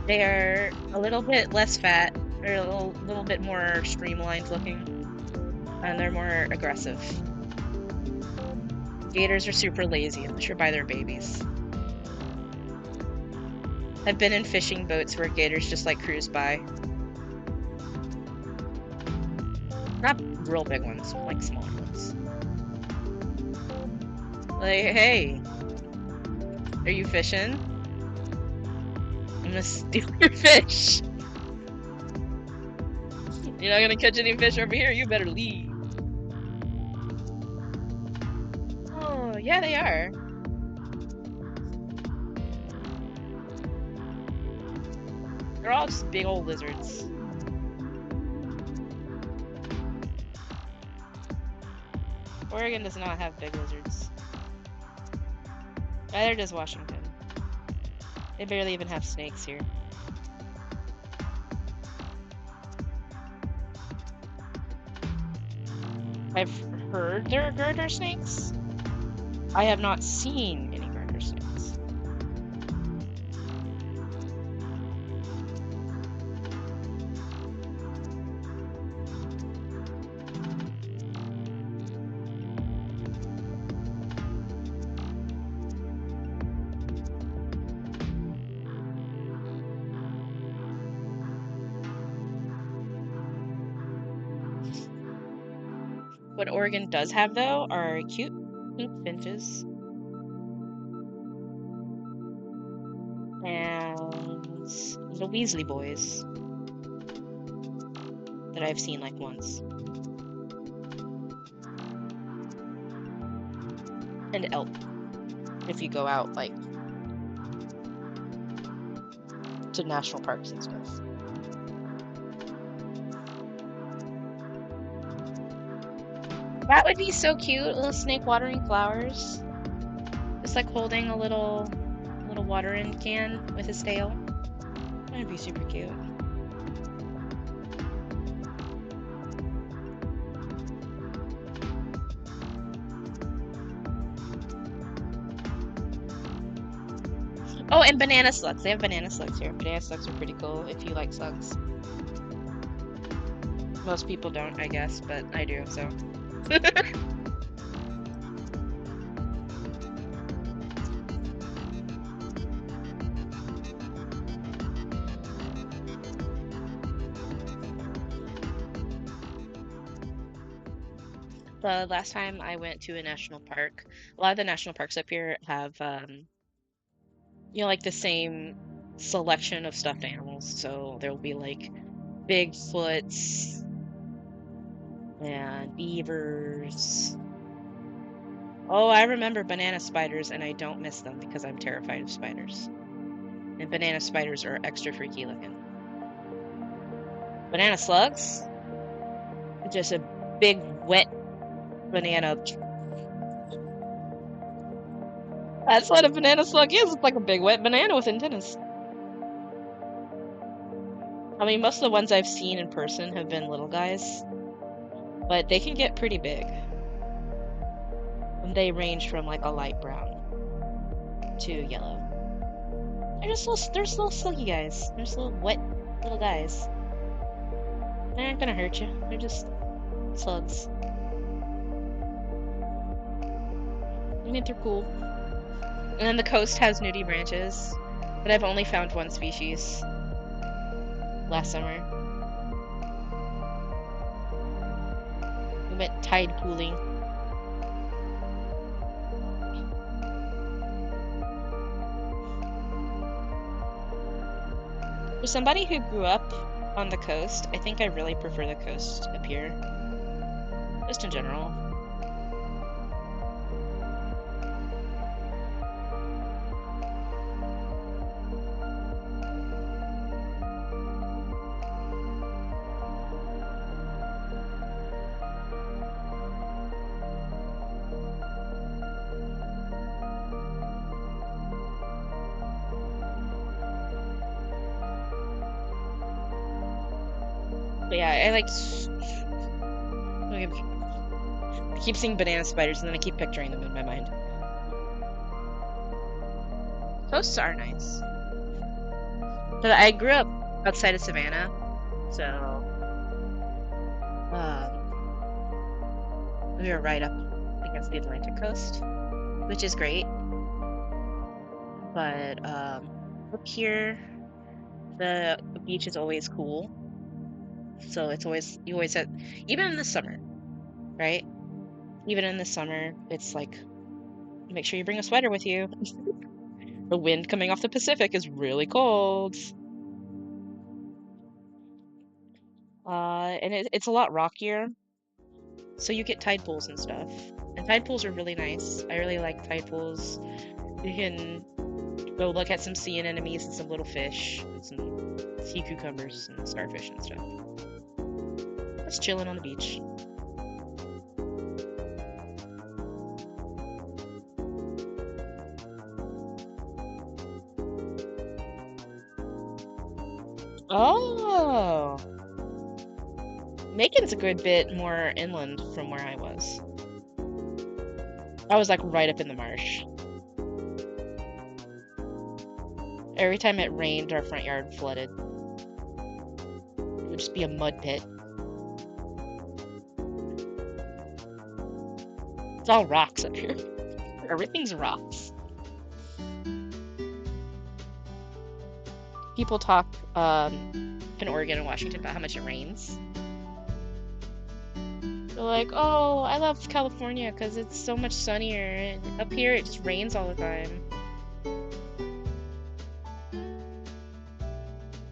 They are a little bit less fat, or a little bit more streamlined looking, and they're more aggressive. Gators are super lazy, unless you're by their babies. I've been in fishing boats where gators just like cruise by. Not real big ones, like smaller ones. Like, hey, are you fishing? I'm gonna steal your fish. You're not gonna catch any fish over here, you better leave. Oh, yeah, they are. They're all just big old lizards. Oregon does not have big lizards. Neither does Washington. They barely even have snakes here. I've heard there are garter snakes. I have not seen any garter snakes. What Oregon does have, though, are cute pink finches. And little Weasley boys that I've seen like once. And elk, if you go out, like, to national parks and stuff. That would be so cute, little snake watering flowers. Just like holding a little watering can with his tail. That'd be super cute. Oh, and banana slugs. They have banana slugs here. Banana slugs are pretty cool if you like slugs. Most people don't, I guess, but I do, so. The last time I went to a national park, a lot of the national parks up here have, you know, like the same selection of stuffed animals. So there'll be like Bigfoots and beavers. Oh, I remember banana spiders, and I don't miss them because I'm terrified of spiders. And banana spiders are extra freaky looking. Banana slugs? Just a big wet banana. That's what a banana slug is. It's like a big wet banana with antennas. I mean, most of the ones I've seen in person have been little guys, but they can get pretty big. And they range from like a light brown to yellow. They're just little, they're just little sluggy guys. They're just little wet little guys. They aren't gonna hurt you. They're just slugs. I mean, they're cool. And then the coast has nudie branches, but I've only found one species last summer. We went tide pooling. For somebody who grew up on the coast, I think I really prefer the coast up here. Just in general. But yeah, I like. I keep seeing banana spiders, and then I keep picturing them in my mind. Coasts are nice. But I grew up outside of Savannah, so we were right up against the Atlantic coast, which is great. But up here, the beach is always cool. So it's always, you always have, even in the summer, right? Even in the summer, it's like, make sure you bring a sweater with you. The wind coming off the Pacific is really cold. And it's a lot rockier, so you get tide pools and stuff. And tide pools are really nice. I really like tide pools. You can go look at some sea anemones and some little fish and some sea cucumbers and starfish and stuff. Just chilling on the beach. Oh, Macon's a good bit more inland from where I was. I was like right up in the marsh. Every time it rained, our front yard flooded. It would just be a mud pit. It's all rocks up here. Everything's rocks. People talk in Oregon and Washington about how much it rains. They're like, oh, I love California because it's so much sunnier, and up here it just rains all the time.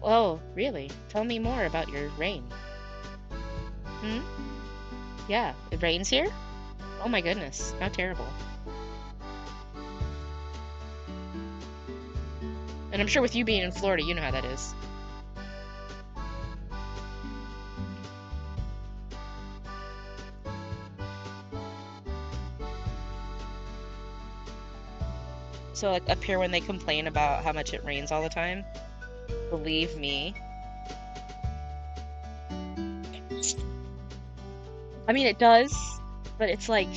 Oh, really? Tell me more about your rain. Hmm? Yeah, it rains here? Oh my goodness, how terrible. And I'm sure with you being in Florida, you know how that is. So like up here when they complain about how much it rains all the time, believe me. I mean, it does, but it's like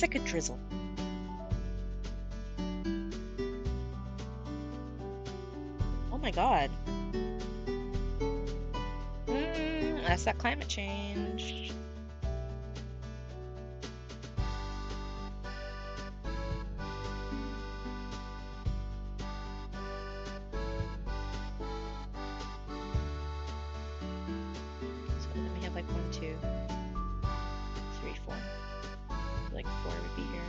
a drizzle. my god. That's that climate change. So then we have like 1, 2, 3, 4. Like 4 would be here.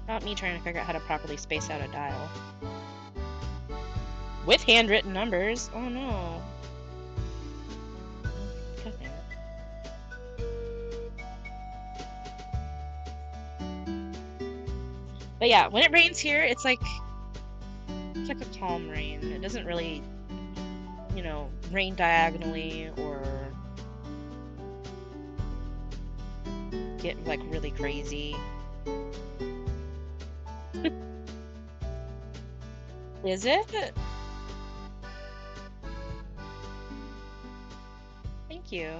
Not me trying to figure out how to properly space out a dial. With handwritten numbers. Oh no. God damn it. But yeah, when it rains here, it's like a calm rain. It doesn't really, you know, rain diagonally or get like really crazy. Is it? Thank you.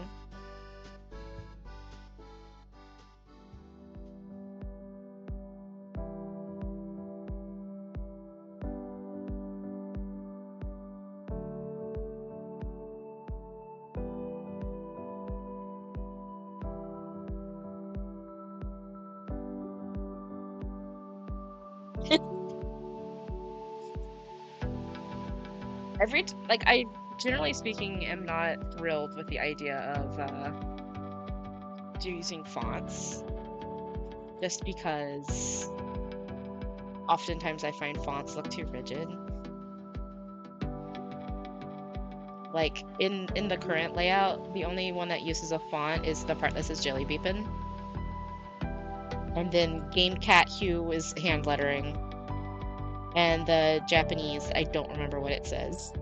I generally speaking am not thrilled with the idea of using fonts, just because oftentimes I find fonts look too rigid. Like in the current layout, the only one that uses a font is the part that says Jelly Beepin'. And then GameCat Hue is hand lettering. And the Japanese, I don't remember what it says.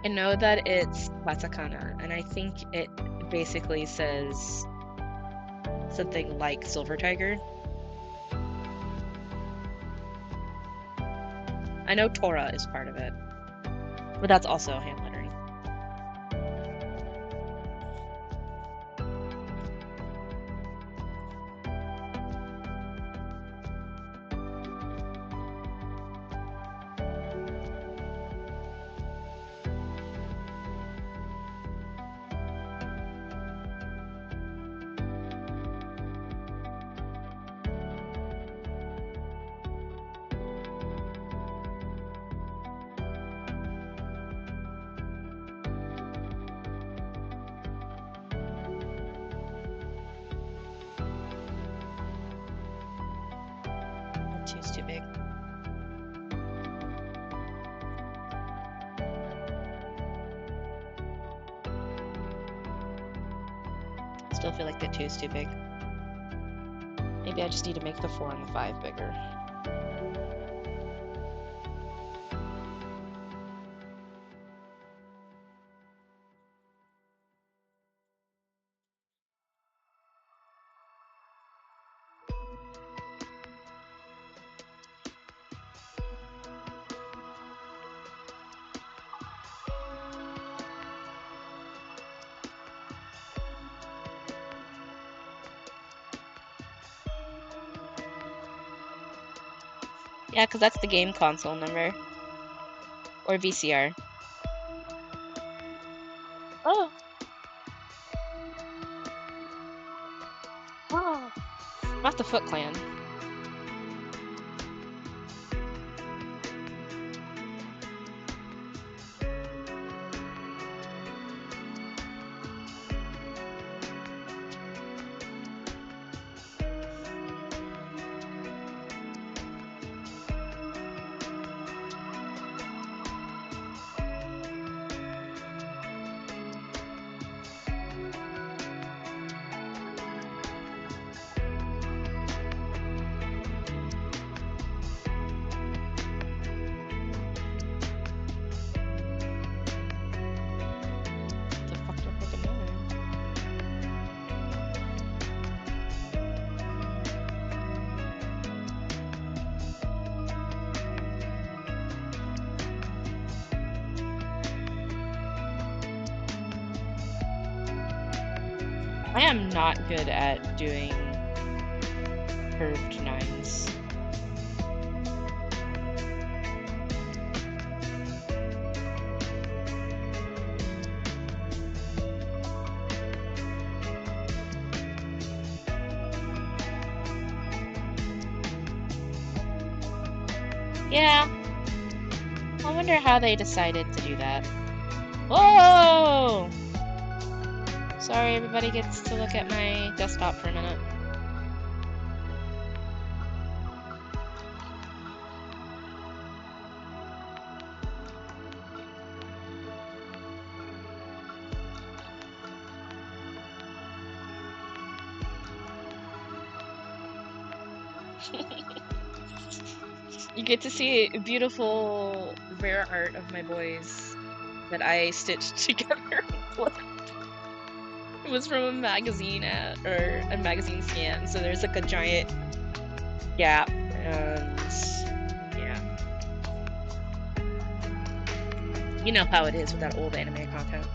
I know that it's katakana, and I think it basically says something like Silver Tiger. I know Torah is part of it, but that's also hand lettering. Two's too big. Still feel like the 2's too big. Maybe I just need to make the 4 and the 5 bigger. Yeah, because that's the game console number. Or VCR. Oh! Oh! Not the Foot Clan. I am not good at doing curved 9s. Yeah, I wonder how they decided to do that. Whoa! Sorry, everybody gets to look at my desktop for a minute. You get to see beautiful, rare art of my boys that I stitched together. It was from a magazine ad, or a magazine scan, so there's like a giant gap, and yeah. You know how it is with that old anime content.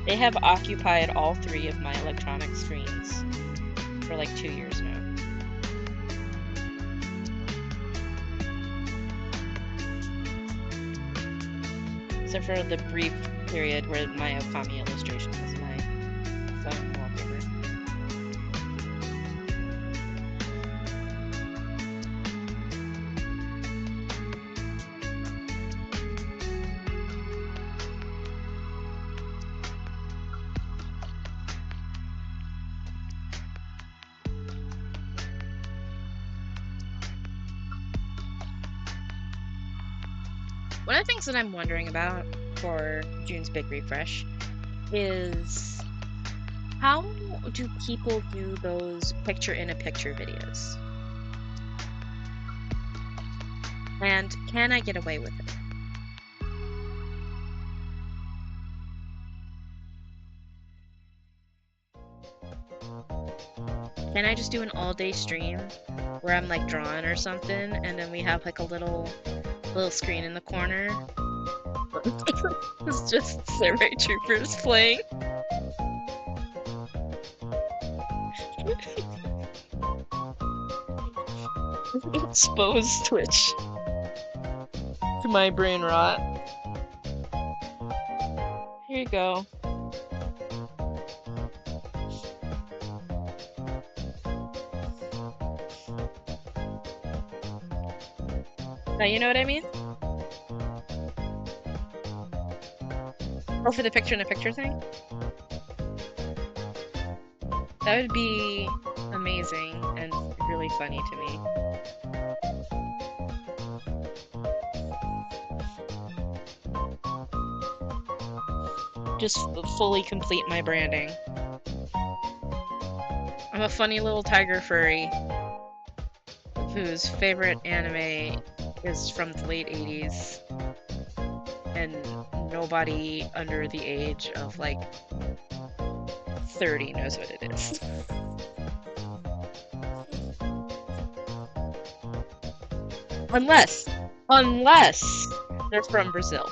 They have occupied all 3 of my electronic screens for like 2 years now. Except for the brief period where my Okami illustration was my phone wallpaper. One of the things that I'm wondering about for June's Big Refresh is how do people do those picture-in-a-picture videos? And can I get away with it? Can I just do an all-day stream where I'm like drawing or something, and then we have like a little screen in the corner? It's just Samurai Troopers playing. Expose Twitch to my brain rot. Here you go. Now you know what I mean? Oh, for the picture-in-a-picture thing? That would be amazing and really funny to me. Just fully complete my branding. I'm a funny little tiger furry whose favorite anime is from the late 80s, and nobody under the age of like 30 knows what it is. Unless they're from Brazil.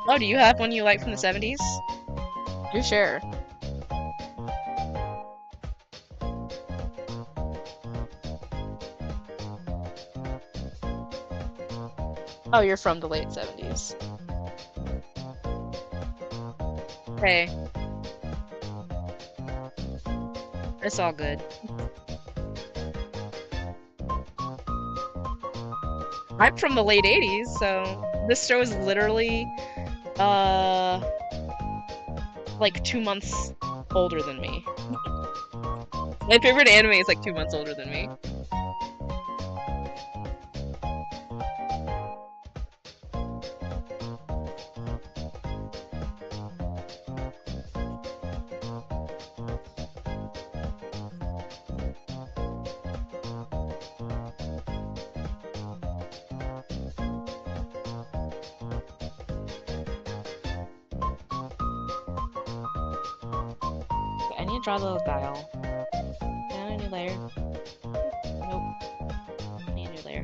Oh, do you have one you like from the 70s? Do share. Oh, you're from the late 70s. Hey. It's all good. I'm from the late 80s, so this show is literally, like 2 months older than me. My favorite anime is like 2 months older than me. I need to draw the little dial. Can I add a new layer? Nope. I need a new layer.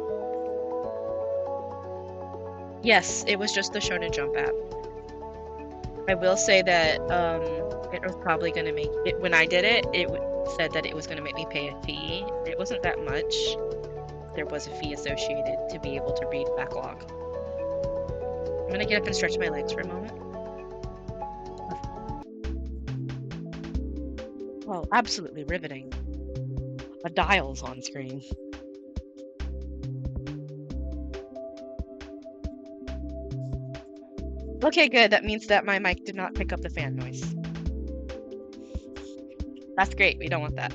Yes, it was just the Shonen Jump app. I will say that it was probably going to make it when I did it. It said that it was going to make me pay a fee. It wasn't that much. There was a fee associated to be able to read backlog. I'm going to get up and stretch my legs for a moment. Well, absolutely riveting. A dial's on screen. Okay, good. That means that my mic did not pick up the fan noise. That's great. We don't want that.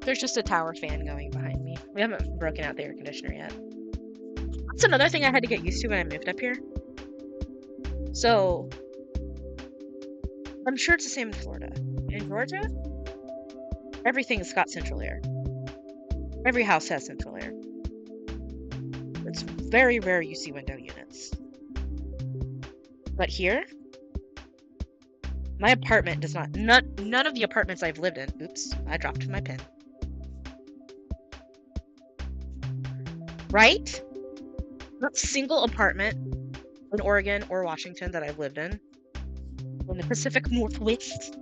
There's just a tower fan going behind me. We haven't broken out the air conditioner yet. That's another thing I had to get used to when I moved up here. So, I'm sure it's the same in Florida. In Georgia, everything's got central air. Every house has central air. It's very rare you see window units. But here, my apartment does not. None of the apartments I've lived in. Oops, I dropped my pen. Right? Not a single apartment in Oregon or Washington that I've lived in the Pacific Northwest,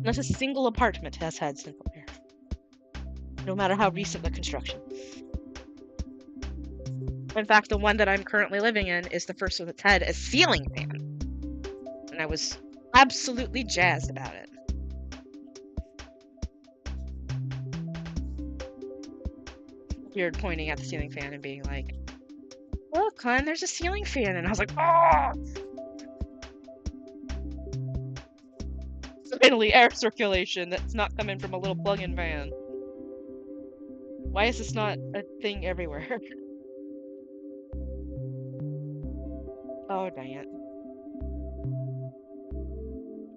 not a single apartment has had central air, no matter how recent the construction. In fact, the one that I'm currently living in is the first one that's had a ceiling fan, and I was absolutely jazzed about it. Weird pointing at the ceiling fan and being like, look, hon, there's a ceiling fan, and I was like, oh! Finally, air circulation that's not coming from a little plug-in fan. Why is this not a thing everywhere? Oh, dang it.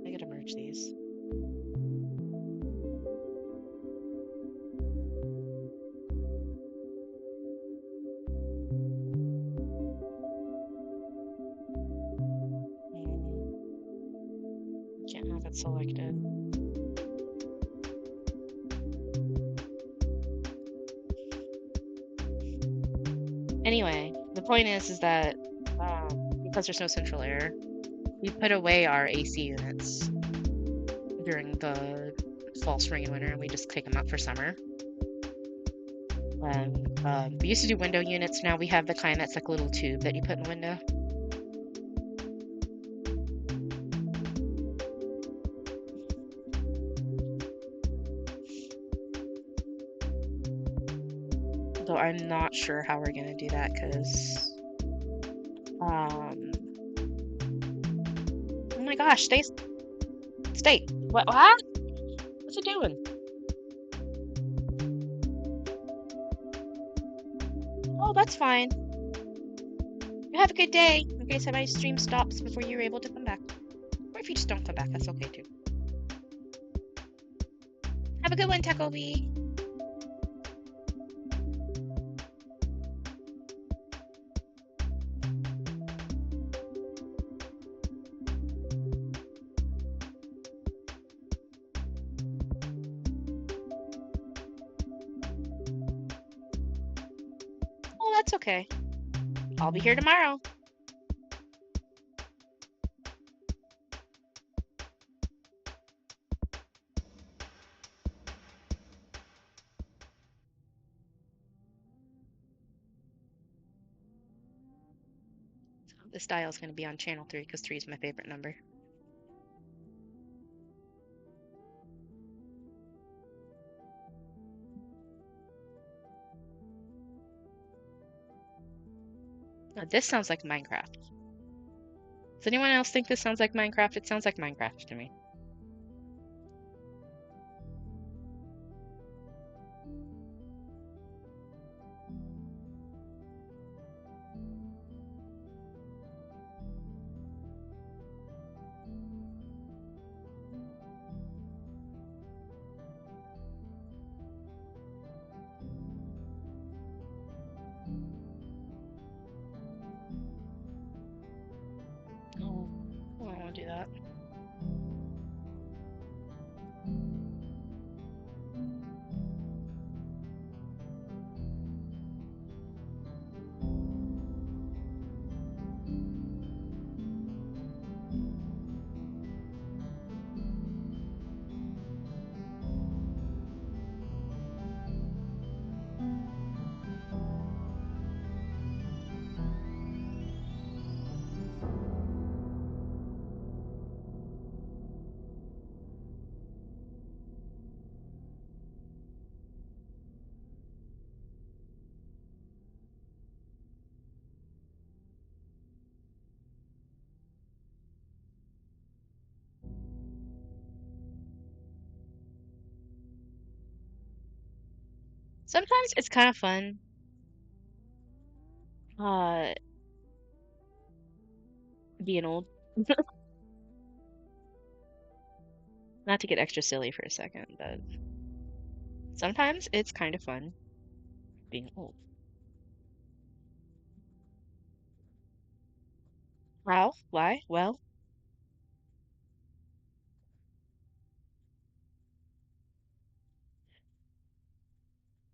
I gotta merge these. Can't have it selected. Anyway, the point is that because there's no central air, we put away our AC units during the fall, spring, and winter, and we just take them out for summer. We used to do window units. Now we have the kind that's like a little tube that you put in the window. Though I'm not sure how we're gonna do that because, oh my gosh, stay. What? What's it doing? Oh, that's fine. You have a good day. In case my stream stops before you're able to come back. Or if you just don't come back, that's okay too. Have a good one, Taco V. Oh, that's okay. I'll be here tomorrow. This dial is going to be on channel 3 because 3 is my favorite number. Now, this sounds like Minecraft. Does anyone else think this sounds like Minecraft? It sounds like Minecraft to me. Oh, I don't want to do that. Sometimes it's kind of fun. Being old. Not to get extra silly for a second, but sometimes it's kind of fun being old. How? Why? Well,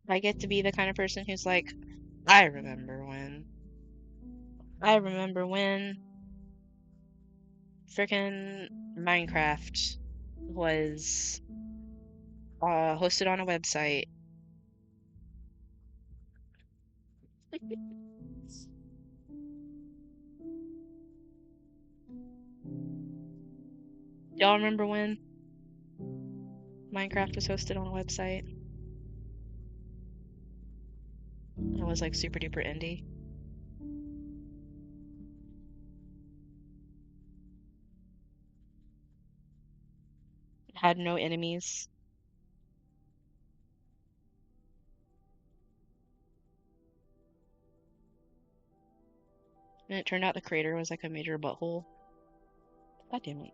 I get to be the kind of person who's like, I remember when. I remember when frickin' Minecraft was hosted on a website. Y'all remember when Minecraft was hosted on a website? It was like super duper indie. It had no enemies. And it turned out the creator was like a major butthole. God damn it.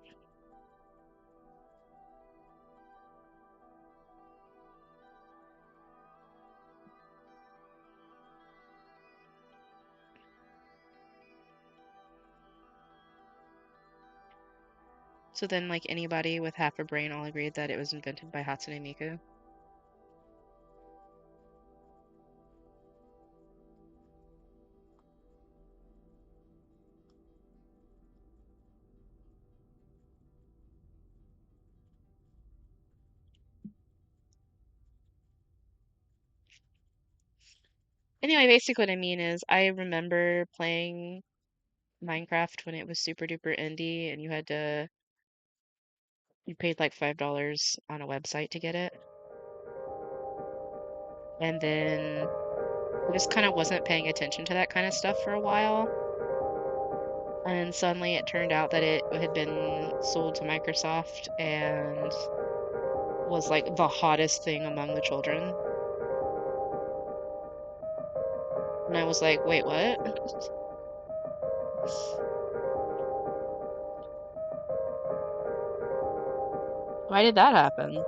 So then, like, anybody with half a brain all agreed that it was invented by Hatsune Miku. Anyway, basically what I mean is I remember playing Minecraft when it was super duper indie and you paid like $5 on a website to get it. And then I just kind of wasn't paying attention to that kind of stuff for a while. And suddenly it turned out that it had been sold to Microsoft and was like the hottest thing among the children. And I was like, wait, what? Why did that happen?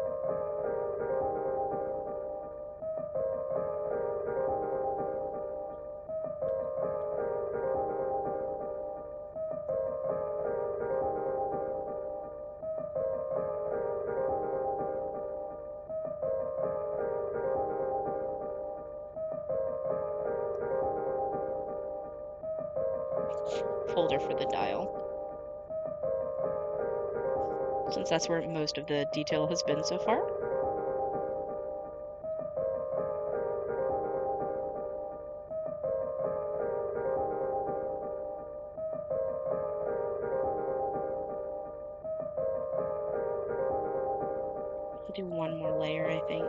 Folder for the dial. Since that's where most of the detail has been so far. I'll do one more layer, I think.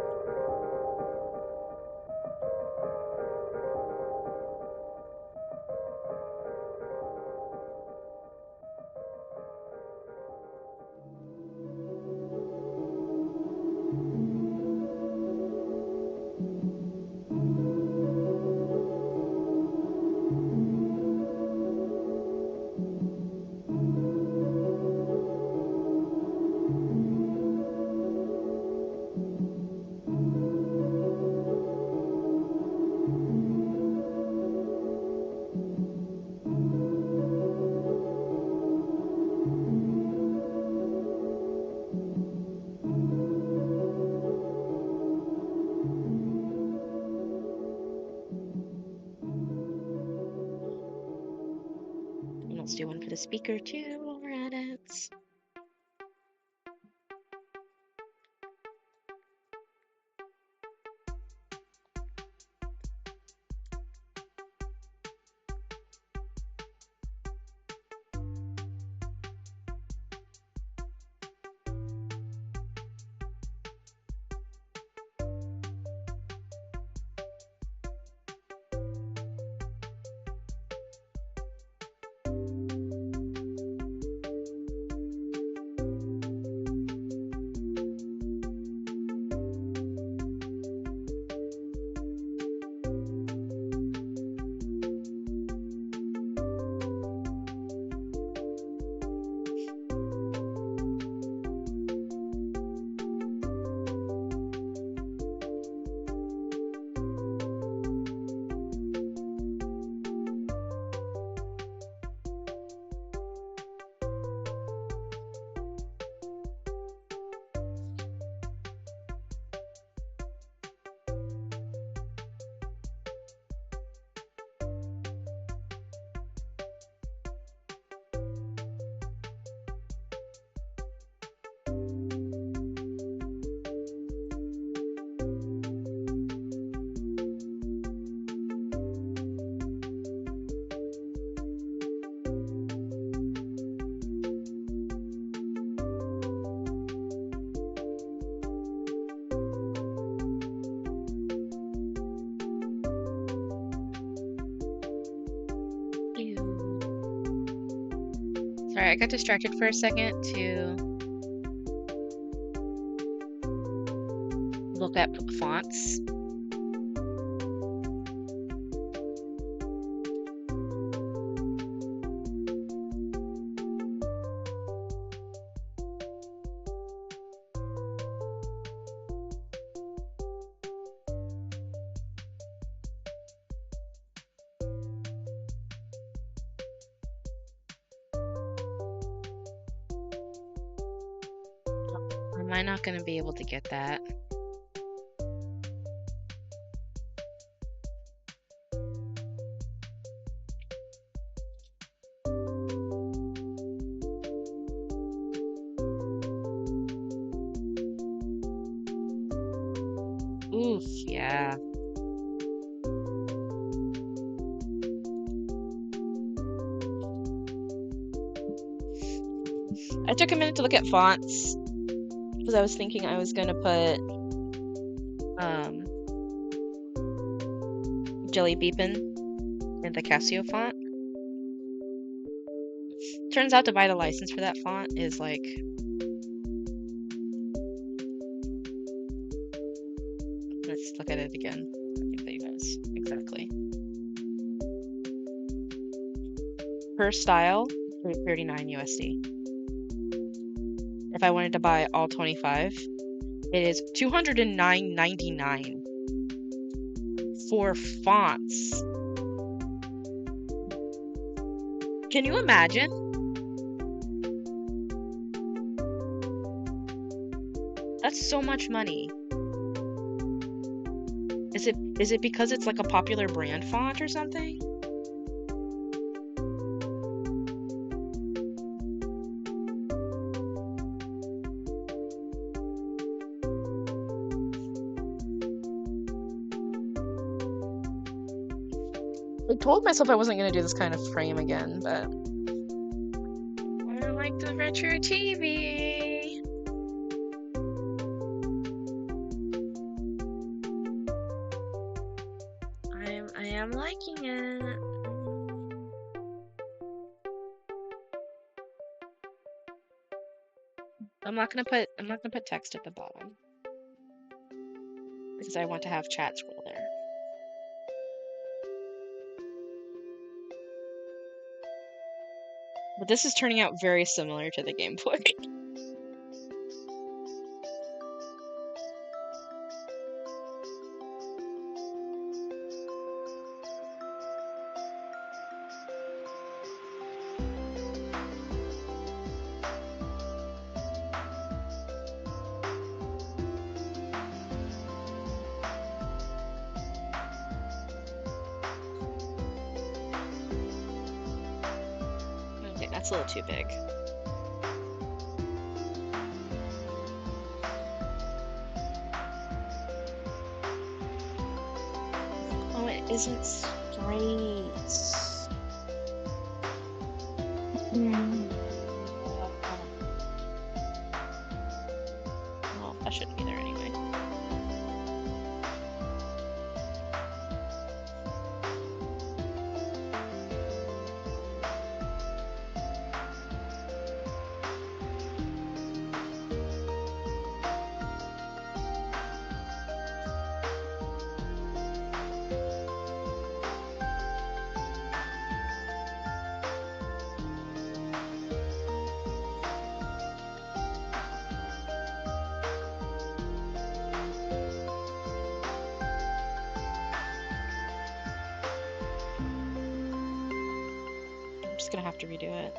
And let's do one for the speaker too while we're at it. Alright, I got distracted for a second to look up fonts. Am I not going to be able to get that? Oof, yeah. I took a minute to look at fonts because I was thinking I was gonna put Jelly Beepin in the Casio font. Turns out to buy the license for that font is like let's look at it again. I think that you guys exactly. Per style, 39 USD. If I wanted to buy all 25, it is $209.99 for fonts. Can you imagine? That's so much money. Is it because it's like a popular brand font or something? I told myself I wasn't going to do this kind of frame again, but I like the retro TV. I am liking it. I'm not gonna put text at the bottom because I want to have chat scroll there. But this is turning out very similar to the Game Boy. Okay, that's a little too big. Oh, it isn't straight. Well, that shouldn't be there anyway. I'm just gonna have to redo it.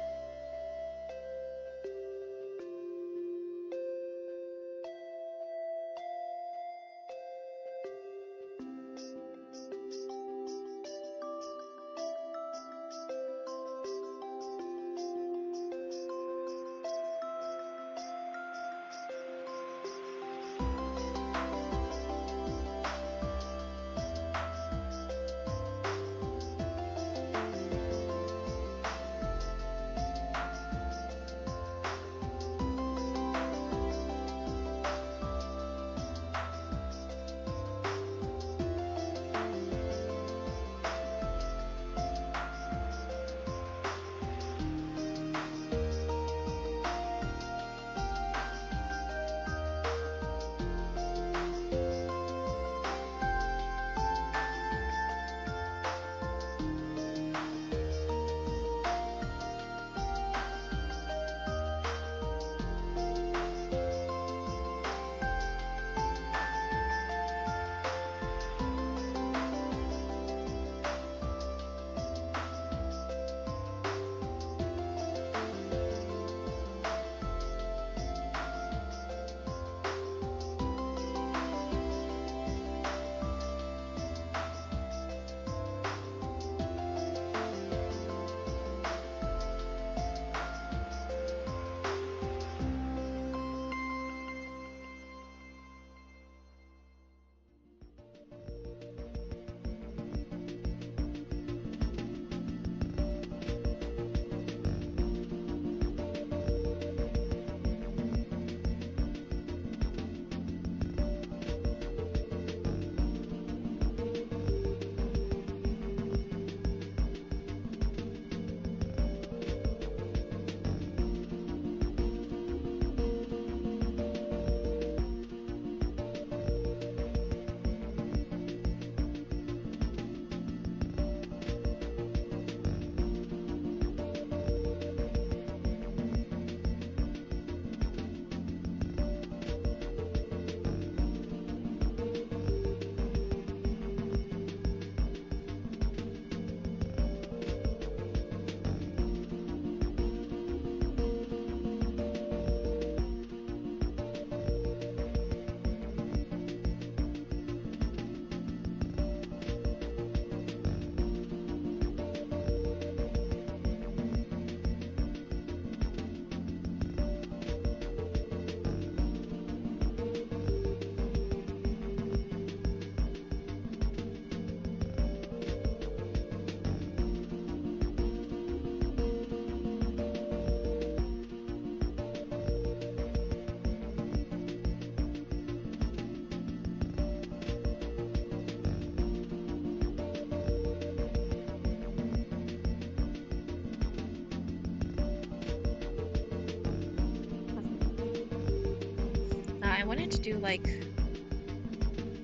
wanted to do like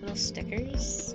little stickers.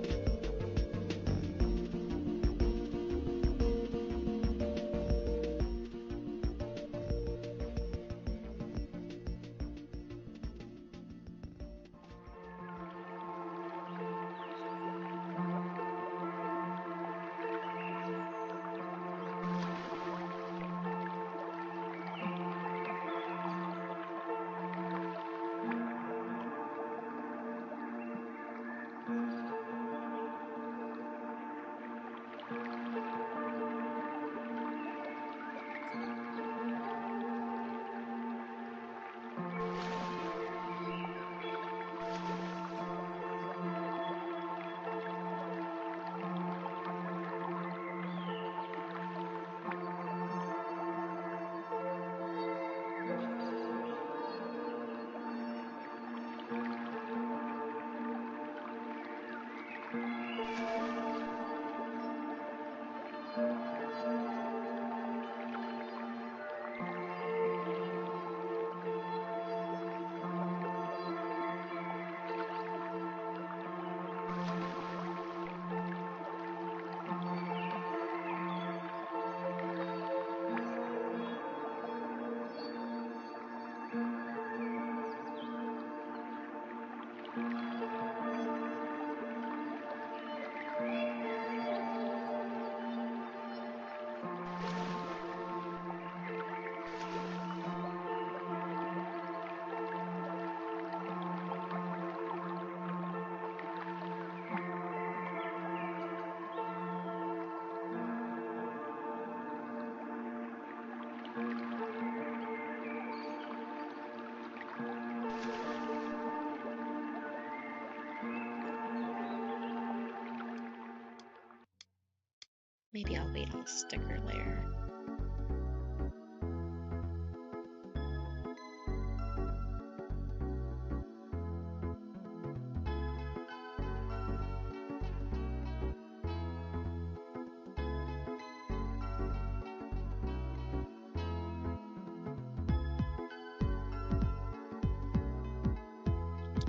Maybe I'll wait on the sticker layer.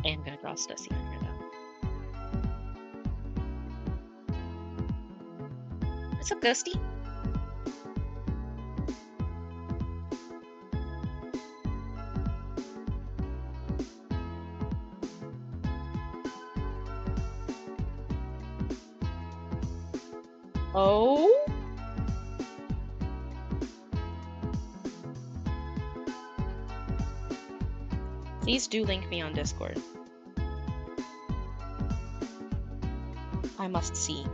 I am gonna draw Stussy on here though. What's up, Ghosty? Oh? Please do link me on Discord. I must see.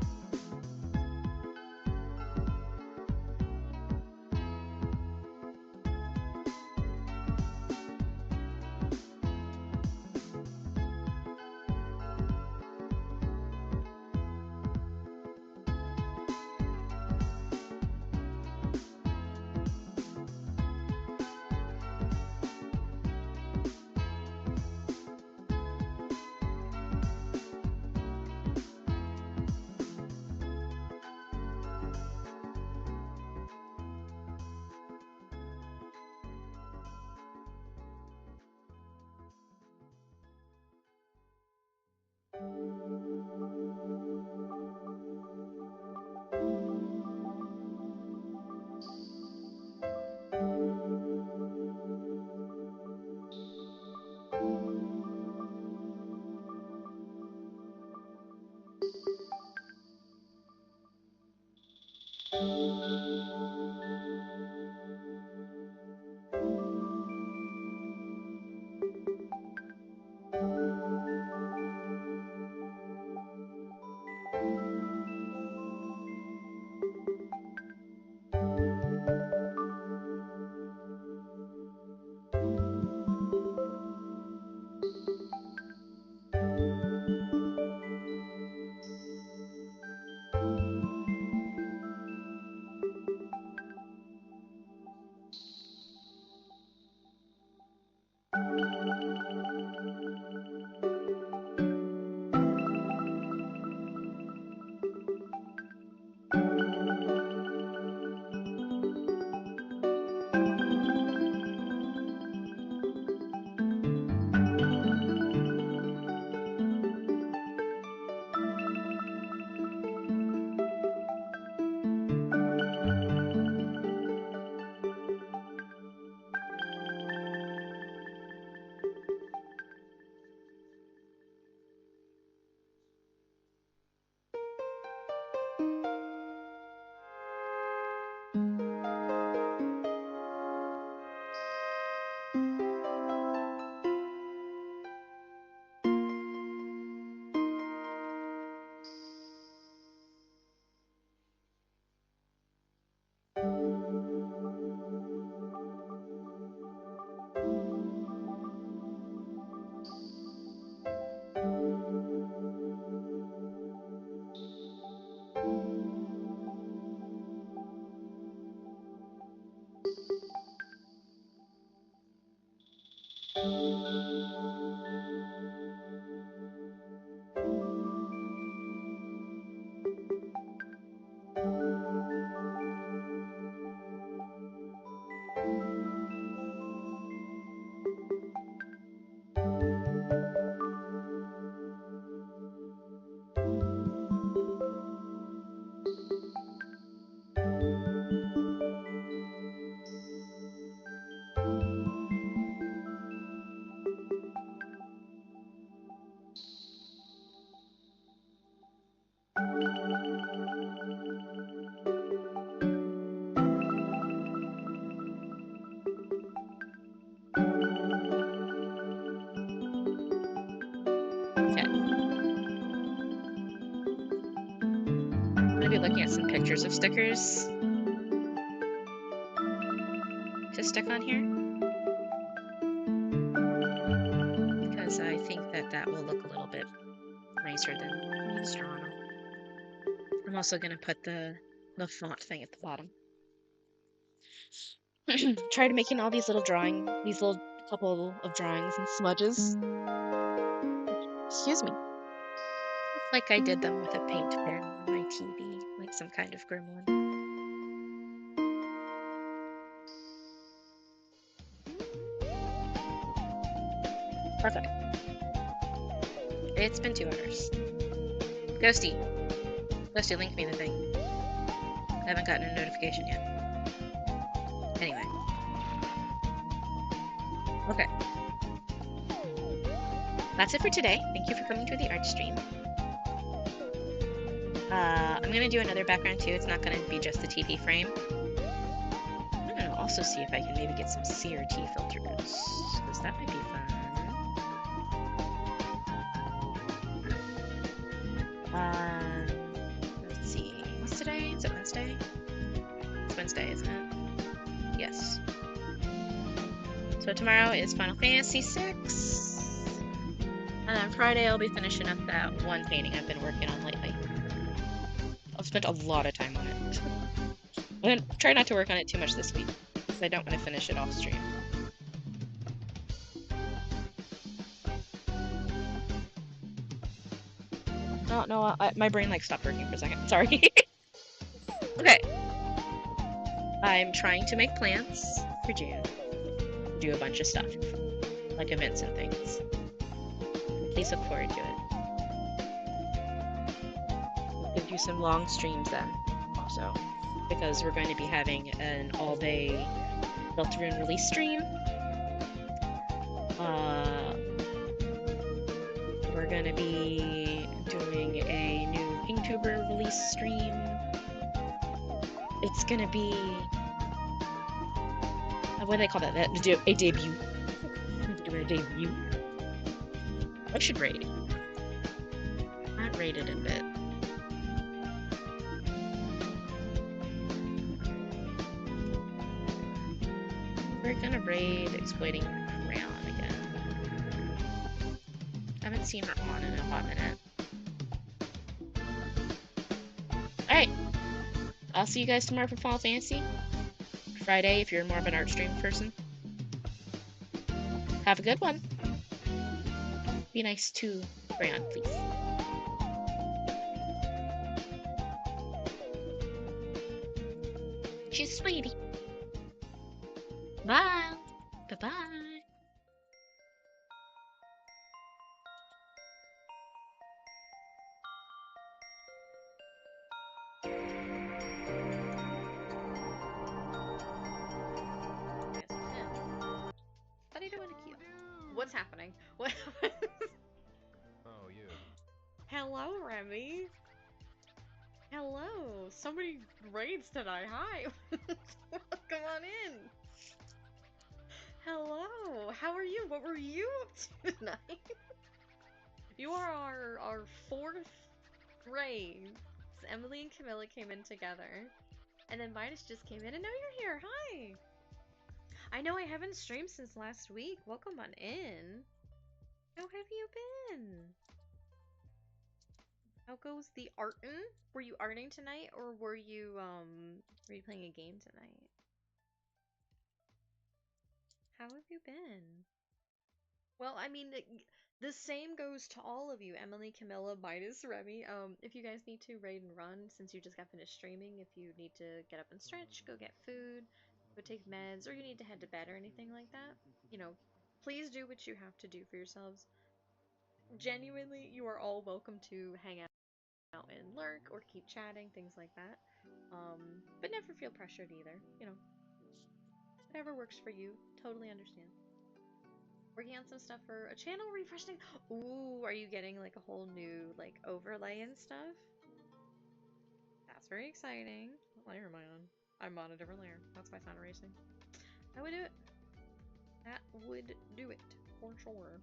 pictures of stickers to stick on here. Because I think that that will look a little bit nicer than these drawn on. I'm also going to put the font thing at the bottom. Tried making all these little these little couple of drawings and smudges. Excuse me. Like I did them with a paint pen on my TV, like some kind of gremlin. Perfect. It's been 2 hours. Ghosty, link me the thing. I haven't gotten a notification yet. Anyway. Okay. That's it for today. Thank you for coming to the art stream. I'm gonna do another background too. It's not gonna be just the TV frame. I'm gonna also see if I can maybe get some CRT filters, because that might be fun. Let's see. What's today? Is it Wednesday? It's Wednesday, isn't it? Yes. So tomorrow is Final Fantasy VI. And then Friday I'll be finishing up that one painting I've been working on lately. I've spent a lot of time on it. I'm gonna try not to work on it too much this week, because I don't want to finish it off stream. No, my brain like stopped working for a second. Sorry. Okay. I'm trying to make plans for June. Do a bunch of stuff, like events and things. Please look forward to it. We'll do some long streams then, also, because we're going to be having an all-day Deltarune release stream. We're going to be doing a new Pingtuber release stream. It's going to be... what do they call that? A debut. Doing a debut. I should rate. I haven't rated in a bit. We're gonna raid Exploiting Crayon again. I haven't seen her on in a hot minute. Alright. I'll see you guys tomorrow for Final Fantasy. Friday if you're more of an art stream person. Have a good one. Be nice to Crayon, please. She's sweetie. Bye. Bye-bye. How do you doing, Akio? What's happening? What? Oh, you. Hello, Remy. Hello. Somebody raids tonight. Hi. Come on in. Hello. How are you? What were you up to tonight? You are our fourth raid. So Emily and Camilla came in together. And then Midas just came in, and now you're here. Hi. I know I haven't streamed since last week. Welcome on in. How have you been? How goes the artin'? Were you arting tonight, or were you playing a game tonight? How have you been? Well, I mean, the same goes to all of you, Emily, Camilla, Midas, Remy. If you guys need to raid and run, since you just got finished streaming, if you need to get up and stretch, go get food, go take meds, or you need to head to bed or anything like that, you know, please do what you have to do for yourselves. Genuinely, you are all welcome to hang out and lurk or keep chatting, things like that. But never feel pressured either, you know. Whatever works for you, totally understand. Working on some stuff for a channel refresh thing. Ooh, are you getting like a whole new like overlay and stuff? That's very exciting. What layer am I on? I'm on a different layer. That's why it's not erasing. That would do it. That would do it for sure.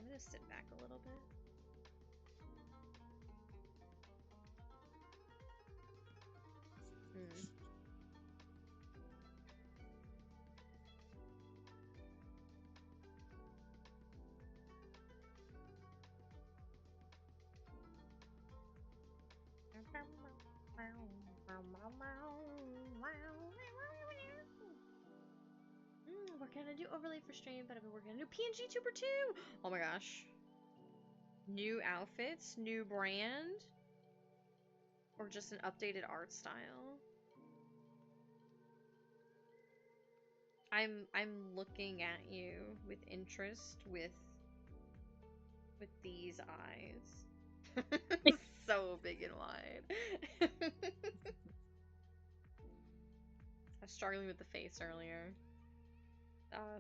I'm gonna sit back a little bit. Working on a new overlay for stream, but I've been working on a new PNG tuber too! Oh my gosh. New outfits, new brand, or just an updated art style? I'm looking at you with interest with these eyes. So big and wide. I was struggling with the face earlier.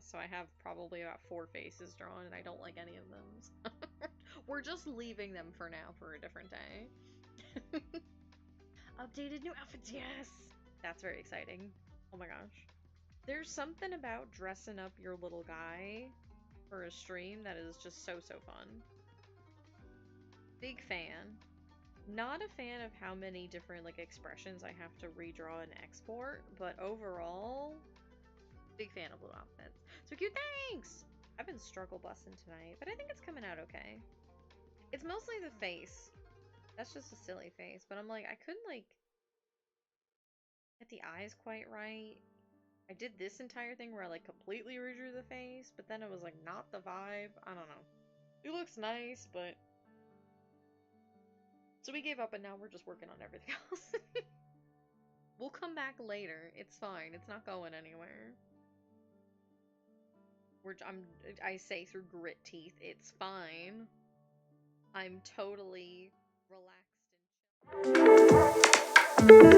So I have probably about 4 faces drawn, and I don't like any of them. We're just leaving them for now for a different day. Updated new outfits, yes! That's very exciting. Oh my gosh. There's something about dressing up your little guy for a stream that is just so fun. Big fan. Not a fan of how many different like expressions I have to redraw and export, but overall, big fan of blue outfits. So cute, thanks! I've been struggle busting tonight, but I think it's coming out okay. It's mostly the face. That's just a silly face, but I'm like, I couldn't like get the eyes quite right. I did this entire thing where I like completely redrew the face, but then it was like not the vibe. I don't know. It looks nice, but... So we gave up and now we're just working on everything else. We'll come back later. It's fine. It's not going anywhere. I say through grit teeth, it's fine. I'm totally relaxed and chill.